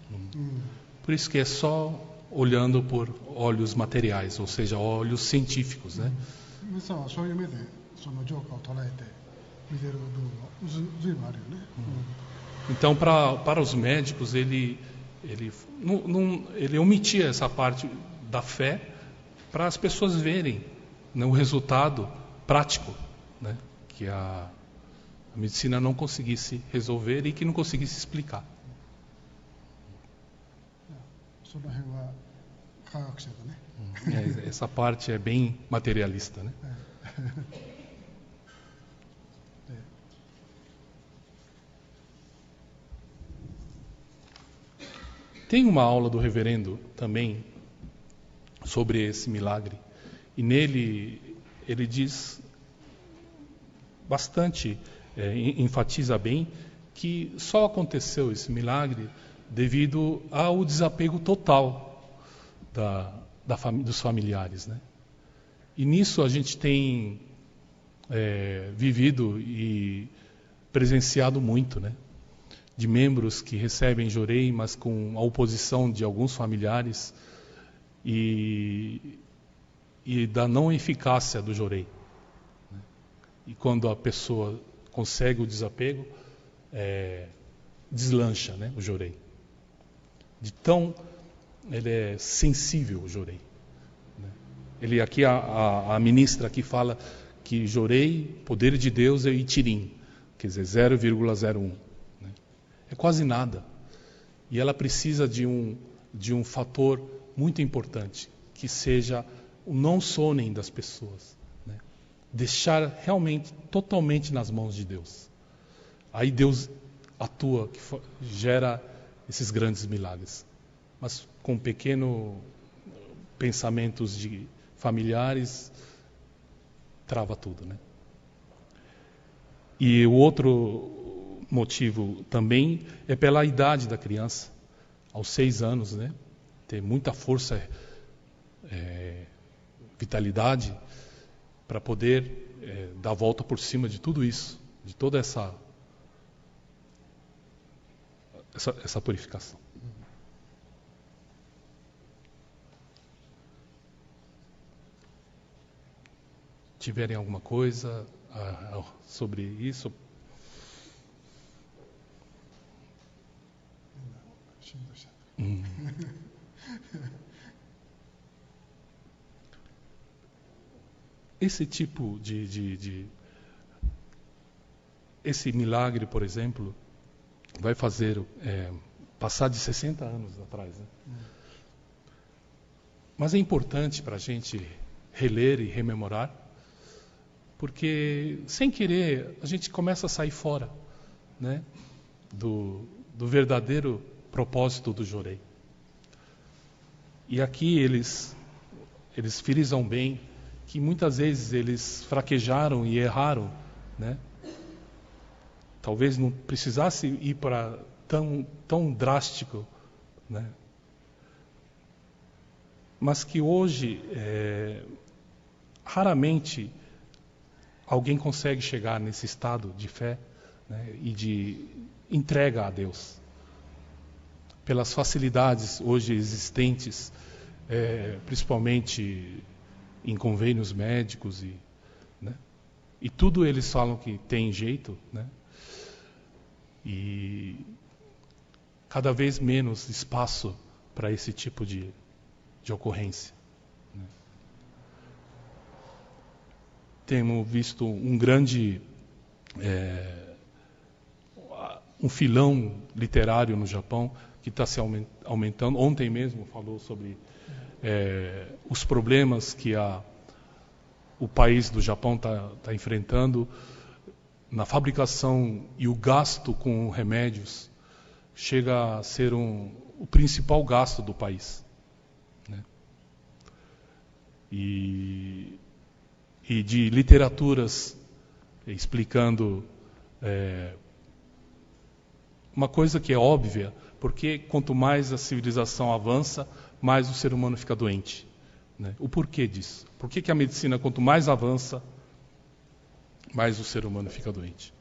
Por isso que é só olhando por olhos materiais, ou seja, olhos científicos, né? 皆さんはそういう目でその浄化を捉えて見てる部分がずいぶんあるよね。Então, para os médicos, ele omitia essa parte da fé para as pessoas verem, né, o resultado prático, né, que a medicina não conseguisse resolver e que não conseguisse explicar. その辺は科学者だね。Essa parte é bem materialista, né? Tem uma aula do reverendo também sobre esse milagre, e nele ele diz bastante, enfatiza bem que só aconteceu esse milagre devido ao desapego total dos familiares, né? E nisso a gente tem vivido e presenciado muito, né? De membros que recebem jorei, mas com a oposição de alguns familiares e da não eficácia do jorei. E quando a pessoa consegue o desapego, deslancha, né, o jorei. De tão ele é sensível, o jorei. Ele aqui, a ministra aqui fala que jorei, poder de Deus é itirim, quer dizer, 0,01. Né? É quase nada. E ela precisa de um fator muito importante, que seja o não sonem das pessoas. Né? Deixar realmente, totalmente nas mãos de Deus. Aí Deus atua, que gera esses grandes milagres. Mas com pequenos pensamentos de familiares, trava tudo, né? E o outro motivo também é pela idade da criança, aos 6 anos, né? Ter muita força, vitalidade, para poder dar a volta por cima de tudo isso, de toda essa purificação. Tiverem alguma coisa sobre isso? Esse tipo esse milagre, por exemplo, vai fazer passar de 60 anos atrás, né? Mas é importante para a gente reler e rememorar, porque, sem querer, a gente começa a sair fora, né, do verdadeiro propósito do jorei. E aqui eles frisam bem que muitas vezes eles fraquejaram e erraram, né? Talvez não precisasse ir para tão drástico, né? Mas que hoje, raramente, alguém consegue chegar nesse estado de fé, né, e de entrega a Deus. Pelas facilidades hoje existentes, principalmente em convênios médicos, né, e tudo eles falam que tem jeito, né, e cada vez menos espaço para esse tipo de ocorrência. Né. Temos visto um grande um filão literário no Japão que está se aumentando. Ontem mesmo falou sobre os problemas que o país do Japão está enfrentando na fabricação, e o gasto com remédios chega a ser o principal gasto do país. Né? E de literaturas explicando uma coisa que é óbvia, porque quanto mais a civilização avança, mais o ser humano fica doente. Né? O porquê disso? Por que a medicina, quanto mais avança, mais o ser humano fica doente?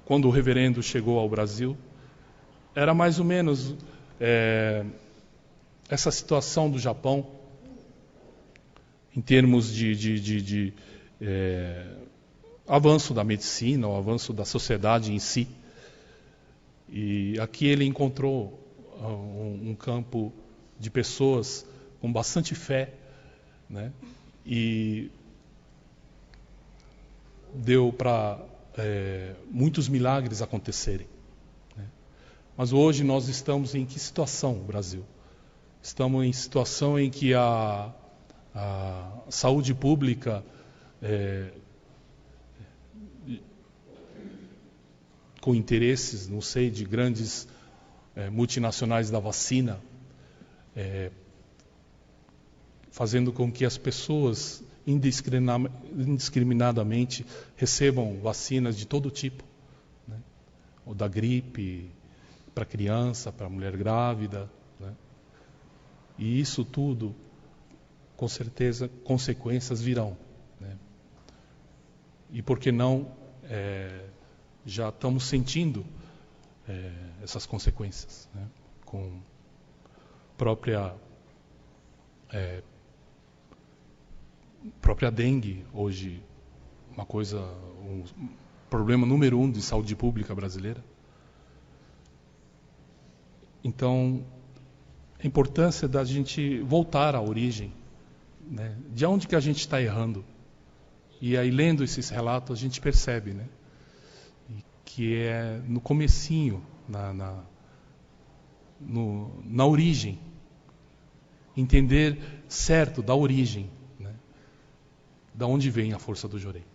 Quando o reverendo chegou ao Brasil, era mais ou menos essa situação do Japão, em termos de avanço da medicina, o avanço da sociedade em si. E aqui ele encontrou um campo de pessoas com bastante fé, né? E deu para muitos milagres acontecerem. Né? Mas hoje nós estamos em que situação, Brasil? Estamos em situação em que a saúde pública com interesses, não sei, de grandes multinacionais da vacina, fazendo com que as pessoas indiscriminadamente recebam vacinas de todo tipo, né? Ou da gripe, para criança, para mulher grávida, né? E isso tudo, com certeza, consequências virão, né? E por que não, já estamos sentindo essas consequências, né? Com própria dengue hoje, um problema número 1 de saúde pública brasileira. Então, a importância da gente voltar à origem, né? De onde que a gente está errando. E aí, lendo esses relatos, a gente percebe, né? Que é no comecinho, na origem. Entender certo da origem, né? Da onde vem a força do Jorei.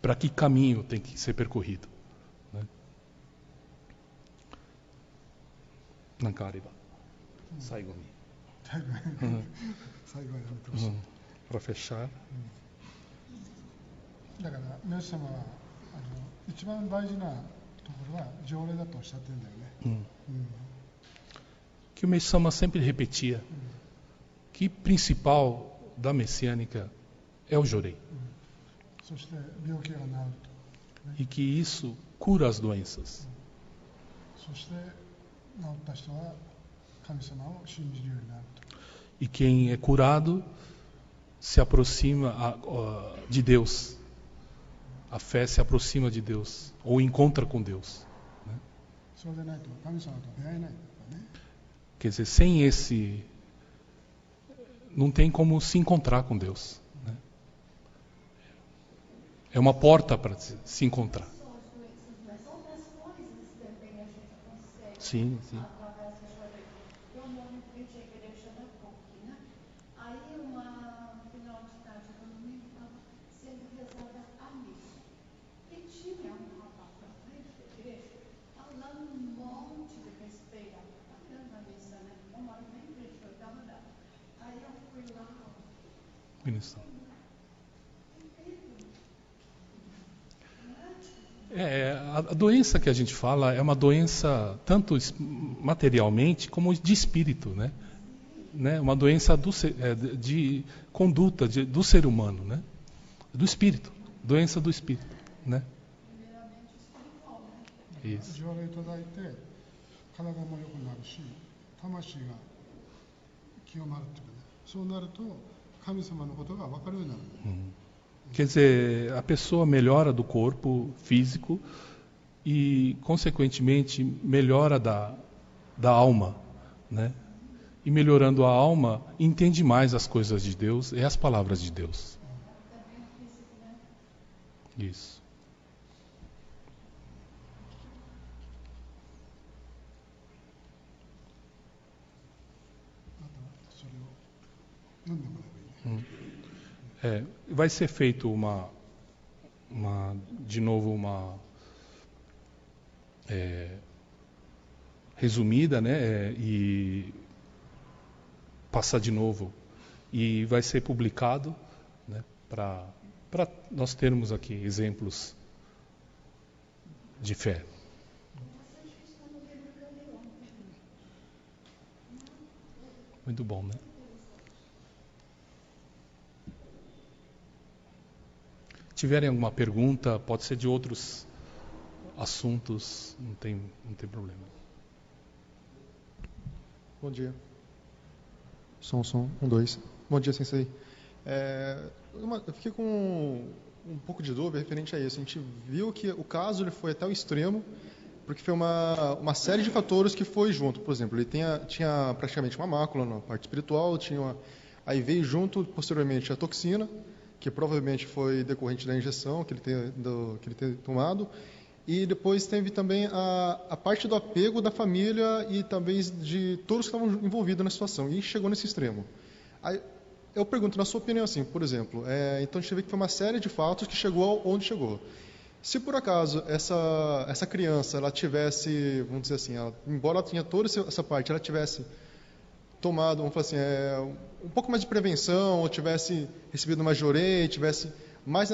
Para que caminho tem que ser percorrido. Nankariba. Saigo ni. Para fechar. だから皆様は一番大事なところは条例だとおっしゃってるんだよね。Que o Meisama sempre repetia que principal da messiânica é o Jorei. そして病気が治ると。E que isso cura as doenças. そして治った人は神様を信じるようになると。E quem é curado se aproxima de Deus. A fé se aproxima de Deus, ou encontra com Deus. Né? そうでないと神様と出会えないんだね。Quer dizer, sem esse, não tem como se encontrar com Deus. Né? É uma porta para se encontrar. Só as doenças, mas outras coisas também a gente consegue. Sim, sim. Através da Jorei. Eu moro em frente à igreja da PUC, né? Aí final de tarde do domingo estava sendo rezada a missa. E tinha um rapaz na frente da igreja falando um monte de besteira. Falando a missa, né? Eu moro bem em frente, eu estava lá. Aí eu fui lá. Ministro. A doença que a gente fala é uma doença tanto materialmente como de espírito, né? Uma doença de conduta do ser humano, né? Do espírito, doença do espírito, né? Isso. 条例いただいて体も良くなるし魂が清まるっていうかね。そうなると神様のことが分かるようになる。Quer dizer, a pessoa melhora do corpo físico e, consequentemente, melhora da alma, né? E melhorando a alma, entende mais as coisas de Deus e as palavras de Deus. Isso. Vai ser feito de novo uma resumida, né? E passar de novo e vai ser publicado, né? Para nós termos aqui exemplos de fé. Muito bom, né? Tiverem alguma pergunta, pode ser de outros assuntos, não tem problema. Bom dia. Som, 1, 2. Bom dia, Sensei. Eu fiquei com um pouco de dúvida referente a isso. A gente viu que o caso ele foi até o extremo, porque foi uma série de fatores que foi junto. Por exemplo, ele tinha praticamente uma mácula na parte espiritual, aí veio junto, posteriormente, a toxina, que provavelmente foi decorrente da injeção que ele tem tomado, e depois teve também a parte do apego da família e também de todos que estavam envolvidos na situação, e chegou nesse extremo. Aí, eu pergunto, na sua opinião, assim, por exemplo, então a gente vê que foi uma série de fatos que chegou onde chegou. Se por acaso essa criança, ela tivesse, vamos dizer assim, embora ela tenha toda essa parte, ela tivesse tomado, vamos falar assim, um pouco mais de prevenção, ou tivesse recebido mais jorei, tivesse mais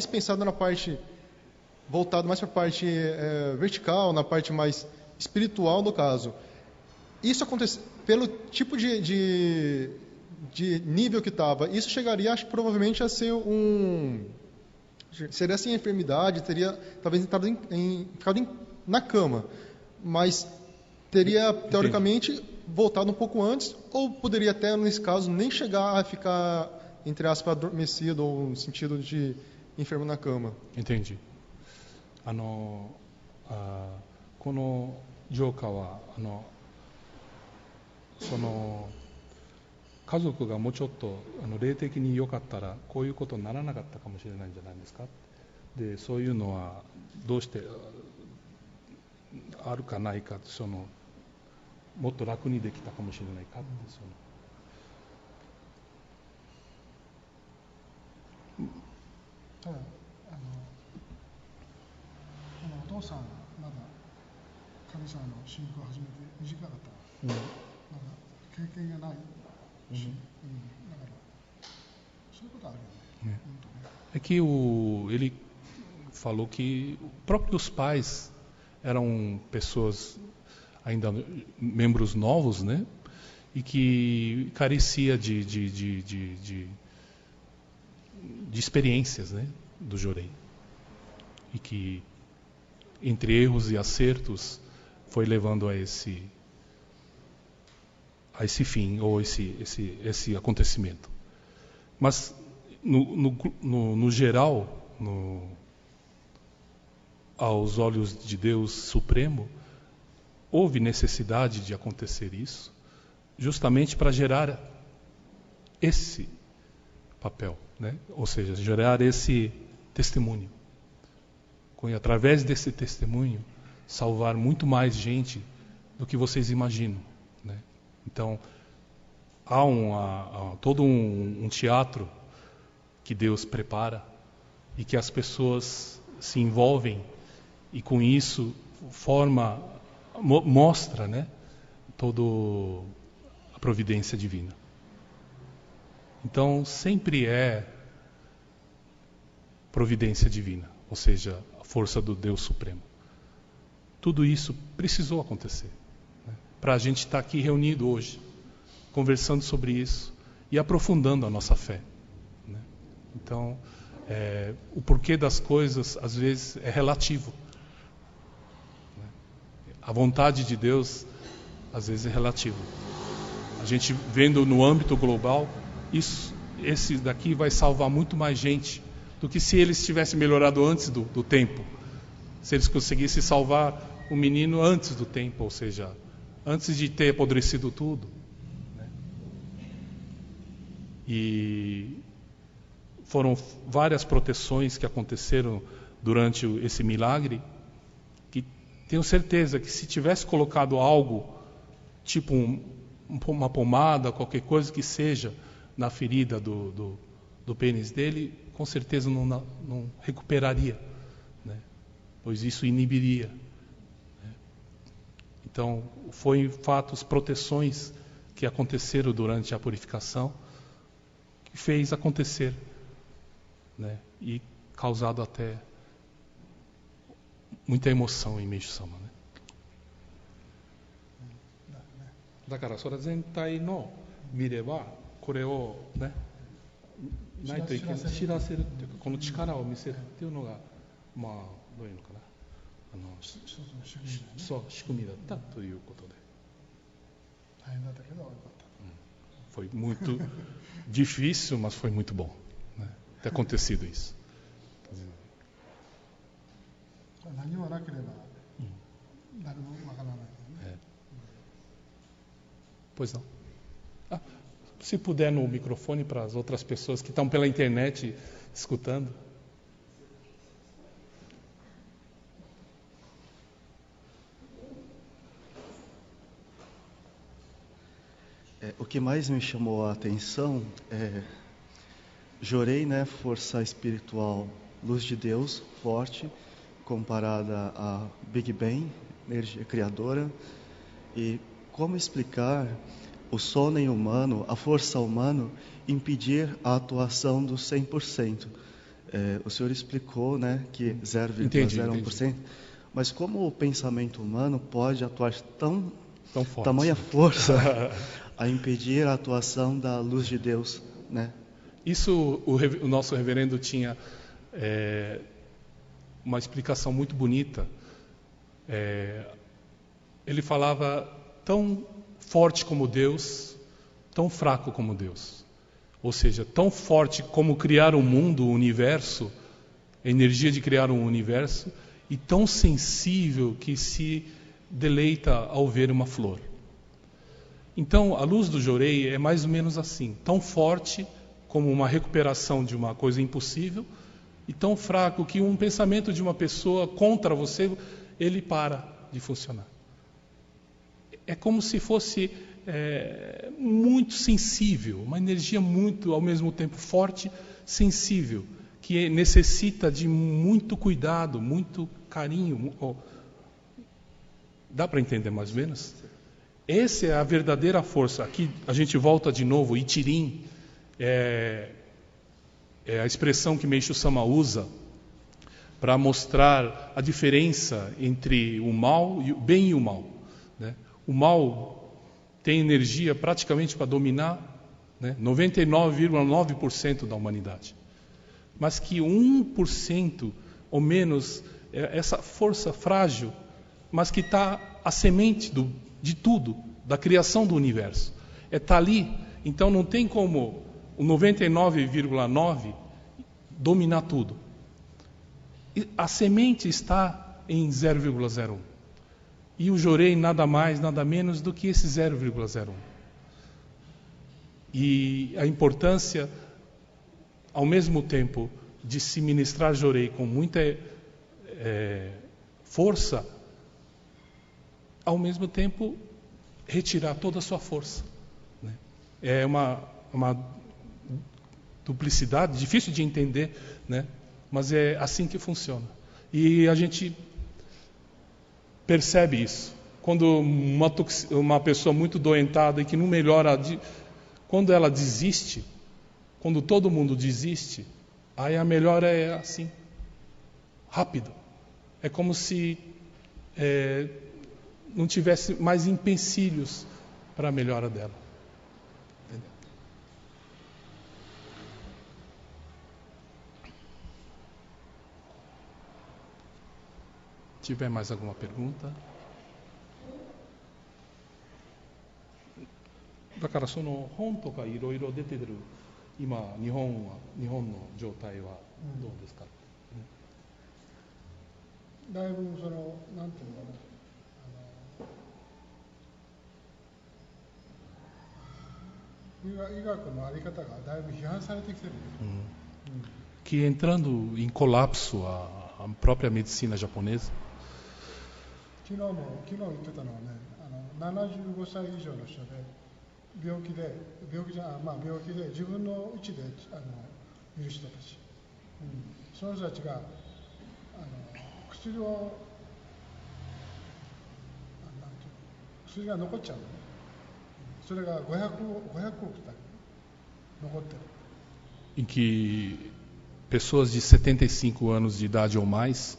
pensado na parte, voltado mais para a parte vertical, na parte mais espiritual do caso. Isso acontece pelo tipo de de nível que estava, isso chegaria, acho que provavelmente a ser seria assim a enfermidade, teria talvez ficado na cama, mas teria teoricamente voltado um pouco antes, ou poderia até nesse caso nem chegar a ficar, entre aspas, adormecido ou no sentido de enfermo na cama. Entendi. このジョーカーはその家族がもうちょっと霊的に良かったらこういうことにならなかったかもしれないんじゃないですか。でそういうのはどうしてあるかないか、もっと楽にできたかもしれないかってただこのお父さんはまだ神様の信仰を始めて短かった、まだ経験がないし、だからそういうことあるよね。É que ele falou que próprios pais eram pessoas ainda membros novos, né? E que carecia de experiências, né? Do Jorei. E que entre erros e acertos foi levando a esse fim ou esse acontecimento. Mas no geral, aos olhos de Deus Supremo, houve necessidade de acontecer isso, justamente para gerar esse papel, né? Ou seja, gerar esse testemunho. E através desse testemunho, salvar muito mais gente do que vocês imaginam, né? Então, há todo um teatro que Deus prepara e que as pessoas se envolvem e com isso mostra, né, toda a providência divina. Então sempre é providência divina, ou seja, a força do Deus Supremo. Tudo isso precisou acontecer, né, para a gente estar aqui reunido hoje, conversando sobre isso e aprofundando a nossa fé, né? Então, o porquê das coisas às vezes é relativo. A vontade de Deus, às vezes, é relativa. A gente vendo no âmbito global, esse daqui vai salvar muito mais gente do que se eles tivessem melhorado antes do tempo. Se eles conseguissem salvar o menino antes do tempo, ou seja, antes de ter apodrecido tudo, né? E foram várias proteções que aconteceram durante esse milagre, tenho certeza que se tivesse colocado algo, tipo uma pomada, qualquer coisa que seja, na ferida do pênis dele, com certeza não recuperaria, né? Pois isso inibiria, né? Então, foi fatos, proteções que aconteceram durante a purificação, que fez acontecer, né? E causado até muita emoção em Meishu-sama, né? だからそれ全体の見ればこれをねないといけない、知らせるっていうかこの力を見せるっていうのがまあどういうのかなそう仕組みだったということで大変だったけどよかった。Foi muito difícil, mas foi muito bom, né, ter acontecido isso. 何もなければ誰もわからない。Pois não. Se puder no microfone para as outras pessoas que estão pela internet escutando. O que mais me chamou a atenção é Jorei, né, força espiritual, luz de Deus, forte, comparada a Big Bang, energia criadora, e como explicar o sonen humano, a força humana, impedir a atuação do 100%. O senhor explicou, né, que 0,01%, mas como o pensamento humano pode atuar tão forte, tamanha força a impedir a atuação da luz de Deus, né? Isso o nosso reverendo tinha uma explicação muito bonita. Ele falava tão forte como Deus, tão fraco como Deus. Ou seja, tão forte como criar um mundo, o universo, a energia de criar um universo, e tão sensível que se deleita ao ver uma flor. Então, a luz do Jorei é mais ou menos assim, tão forte como uma recuperação de uma coisa impossível, e tão fraco que um pensamento de uma pessoa contra você, ele para de funcionar. É como se fosse muito sensível, uma energia muito, ao mesmo tempo, forte, sensível, que necessita de muito cuidado, muito carinho. Dá para entender mais ou menos? Essa é a verdadeira força. Aqui a gente volta de novo, Ichirin, é a expressão que Meishu Sama usa para mostrar a diferença entre o mal, o bem e o mal, né? O mal tem energia praticamente para dominar, né, 99,9% da humanidade. Mas que 1% ou menos, essa força frágil, mas que está a semente de tudo, da criação do universo. Está ali, então não tem como o 99,9% dominar tudo. E a semente está em 0,01%. E o Jorei nada mais, nada menos do que esse 0,01. E a importância, ao mesmo tempo, de se ministrar Jorei com muita força, ao mesmo tempo, retirar toda a sua força, né? É uma duplicidade, difícil de entender, né? Mas é assim que funciona. E a gente percebe isso. Quando uma pessoa muito doentada e que não melhora, quando ela desiste, quando todo mundo desiste, aí a melhora é assim, rápido. É como se não tivesse mais empecilhos para a melhora dela. Entendeu? Se tiver mais alguma pergunta? だからその本とかいろいろ出てる今日本の状態はどうですか？だいぶそのなんていうのかな、医学のあり方がだいぶ批判されてきてる。Que entrando em colapso a própria medicina japonesa. 昨日言ってたのはね、75歳以上の人で病気で自分のうちでいる人たち、その人たちが薬が残っちゃうのね。それが500億だけ残ってる。Em que pessoas de 75 anos de idade ou mais,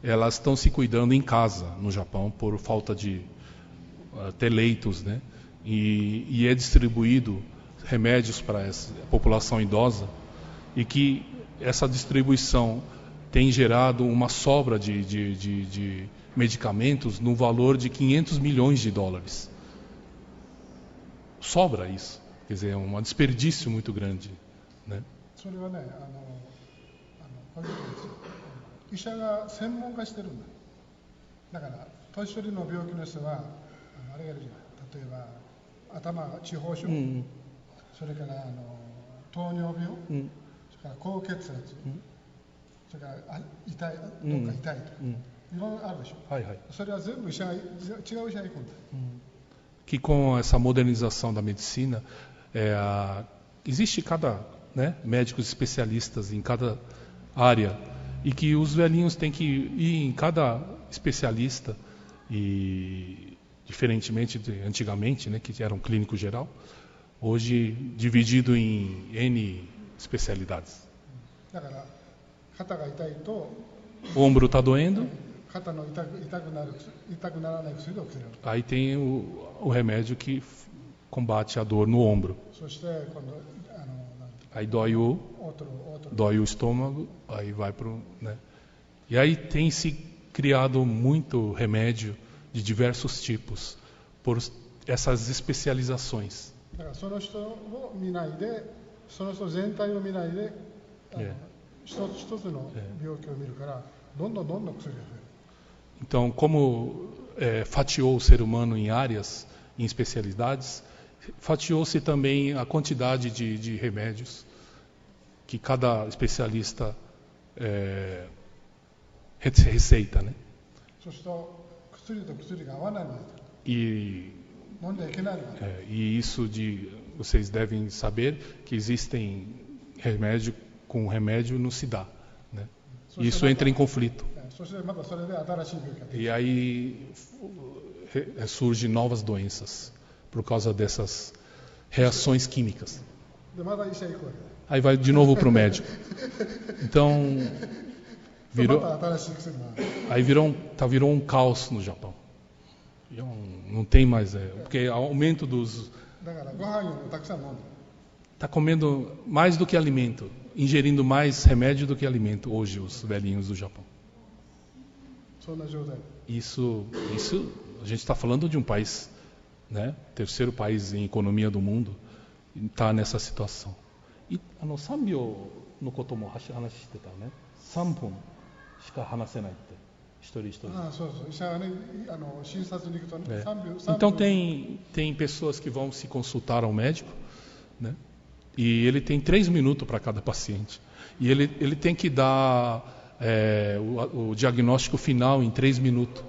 elas estão se cuidando em casa no Japão por falta de ter leitos, né? E é distribuído remédios para essa população idosa, e que essa distribuição tem gerado uma sobra de medicamentos no valor de 500 milhões de dólares. Sobra isso, quer dizer, é um desperdício muito grande, né? それはね、こういうことですよ。医者が専門化してるんだ。だから年寄りの病気の人はあれがいるじゃない。例えば地方症、それから糖尿病、それから高血圧、それからどっか痛いとか、いろいろあるでしょ。それは全部違う医者が行くんだ。Que com essa modernização da medicina, existe médicos especialistas em cada área, e que os velhinhos têm que ir em cada especialista, e diferentemente de antigamente, né, que era um clínico geral, hoje dividido em N especialidades. O ombro está doendo, aí tem o remédio que combate a dor no ombro. そして今度なんて Aí dói o estômago, aí vai pro, né? E aí tem se criado muito remédio de diversos tipos por essas especializações. だからその人を見ないで、その人全体を見ないで、一つ一つの病気を見るから、どんどん薬が増える。Então, como fatiou o ser humano em áreas, em especialidades, fatiou-se também a quantidade de remédios que cada especialista receita, né? そうすると薬と薬が合わないので、 E 飲んではいけないので、 e isso vocês devem saber que existem remédio com remédio não se dá, né? E isso entra em conflito. そしてまたそれで新しい病気が出てくる。 E aí surgem novas doenças por causa dessas reações químicas. でまた医者行くわけだ。 Aí vai de novo para o médico. Então ま virou, た新しい薬がある。 aí virou um caos no Japão. Não tem mais, porque aumento dos だからご飯よりもたくさん飲んでる。 tá comendo mais do que alimento, ingerindo mais remédio do que alimento hoje os velhinhos do Japão. そんな状態。 Isso a gente está falando de um país, né? Terceiro país em economia do mundo, está nessa situação. E 3秒のことも話してたね。3分しか話せないって一人一人。ああ、そうそう。医者はね、診察に行くとね、3秒。 Então tem pessoas que vão se consultar ao médico, né? E ele tem 3 minutos para cada paciente. E ele tem que dar o diagnóstico final em 3 minutos.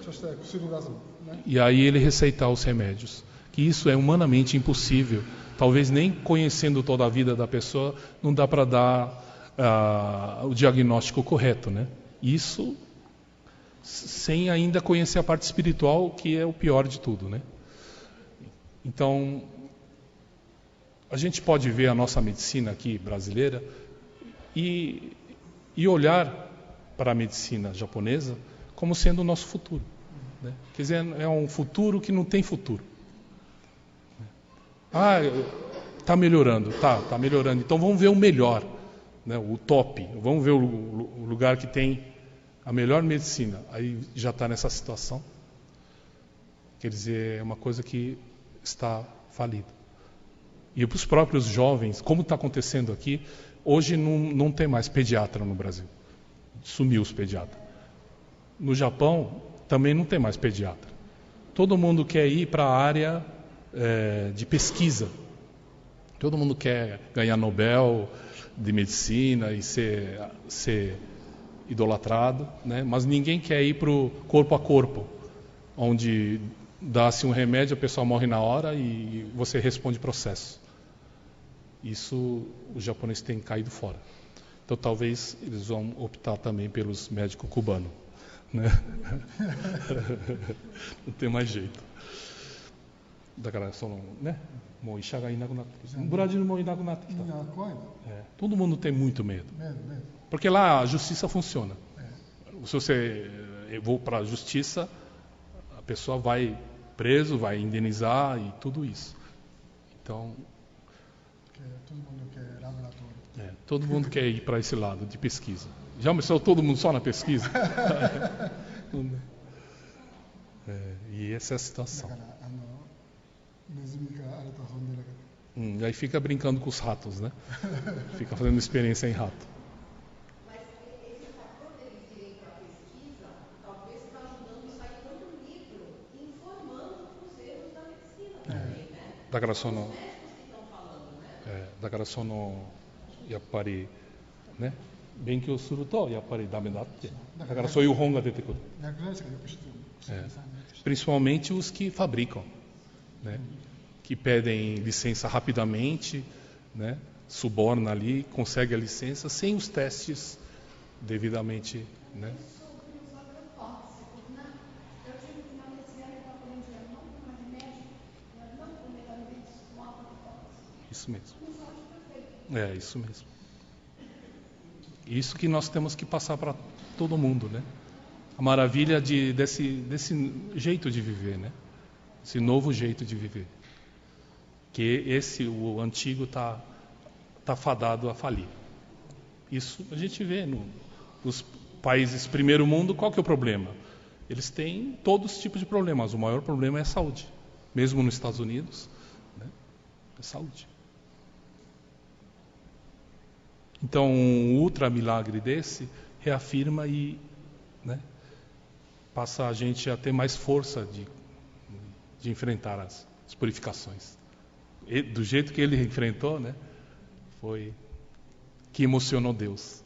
そして薬出すのね。 E aí ele receitar os remédios. Que isso é humanamente impossível. Talvez nem conhecendo toda a vida da pessoa, não dá para dar o diagnóstico correto, né? Isso sem ainda conhecer a parte espiritual, que é o pior de tudo, né? Então, a gente pode ver a nossa medicina aqui brasileira e olhar para a medicina japonesa como sendo o nosso futuro, né? Quer dizer, é um futuro que não tem futuro. Ah, está melhorando, tá melhorando. Então vamos ver o melhor, né? O top. Vamos ver o lugar que tem a melhor medicina. Aí já está nessa situação. Quer dizer, é uma coisa que está falida. E para os próprios jovens, como está acontecendo aqui, hoje não tem mais pediatra no Brasil. Sumiu os pediatras. No Japão também não tem mais pediatra. Todo mundo quer ir para a área de pesquisa. Todo mundo quer ganhar Nobel de medicina e ser idolatrado, né? Mas ninguém quer ir para o corpo a corpo, onde dá-se um remédio, a pessoa morre na hora e você responde processo. Isso os japoneses têm caído fora. Então talvez eles vão optar também pelos médicos cubanos, né? Não tem mais jeito. だからね、もう医者がいなくなってきた。ブラジルもいなくなってきた。みんな怖いの。Todo mundo tem muito medo. Medo. Porque lá a justiça funciona. Se você for para a justiça, a pessoa vai preso, vai indenizar e tudo isso. Então, todo mundo quer laboratório. Todo mundo quer ir para esse lado de pesquisa. Já começou todo mundo só na pesquisa? E essa é a situação. E aí fica brincando com os ratos, né? Fica fazendo experiência em rato. Mas esse fator deles irem para a pesquisa, talvez está ajudando a sair todo livro informando os erros da medicina também, né? だからその Os médicos que estão falando, né? だからそのやっぱりね、勉強するとやっぱりダメだって。だからそういう本が出てくる。Principalmente os que fabricam, né? Que pedem licença rapidamente, né? Suborna ali, consegue a licença sem os testes devidamente, né? Isso mesmo. Isso mesmo. Isso que nós temos que passar para todo mundo, né? A maravilha desse jeito de viver, né? Esse novo jeito de viver. porque o antigo está fadado a falir. Isso a gente vê nos países primeiro mundo. Qual que é o problema? Eles têm todos os tipos de problemas. O maior problema é a saúde. Mesmo nos Estados Unidos, né? É saúde. Então, um ultra milagre desse reafirma e, né, passa a gente a ter mais força de enfrentar as purificações. E, do jeito que ele enfrentou, né, foi que emocionou Deus,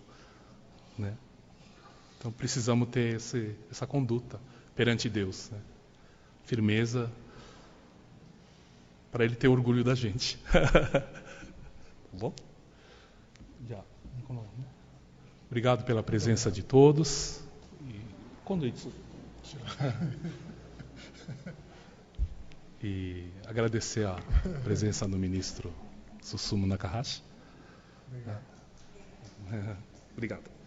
né? Então precisamos ter essa conduta perante Deus, né? Firmeza, para Ele ter orgulho da gente. Tá bom? Já. Obrigado pela presença de todos. E agradecer a presença do ministro Susumu Nakahashi. Obrigado. Obrigado.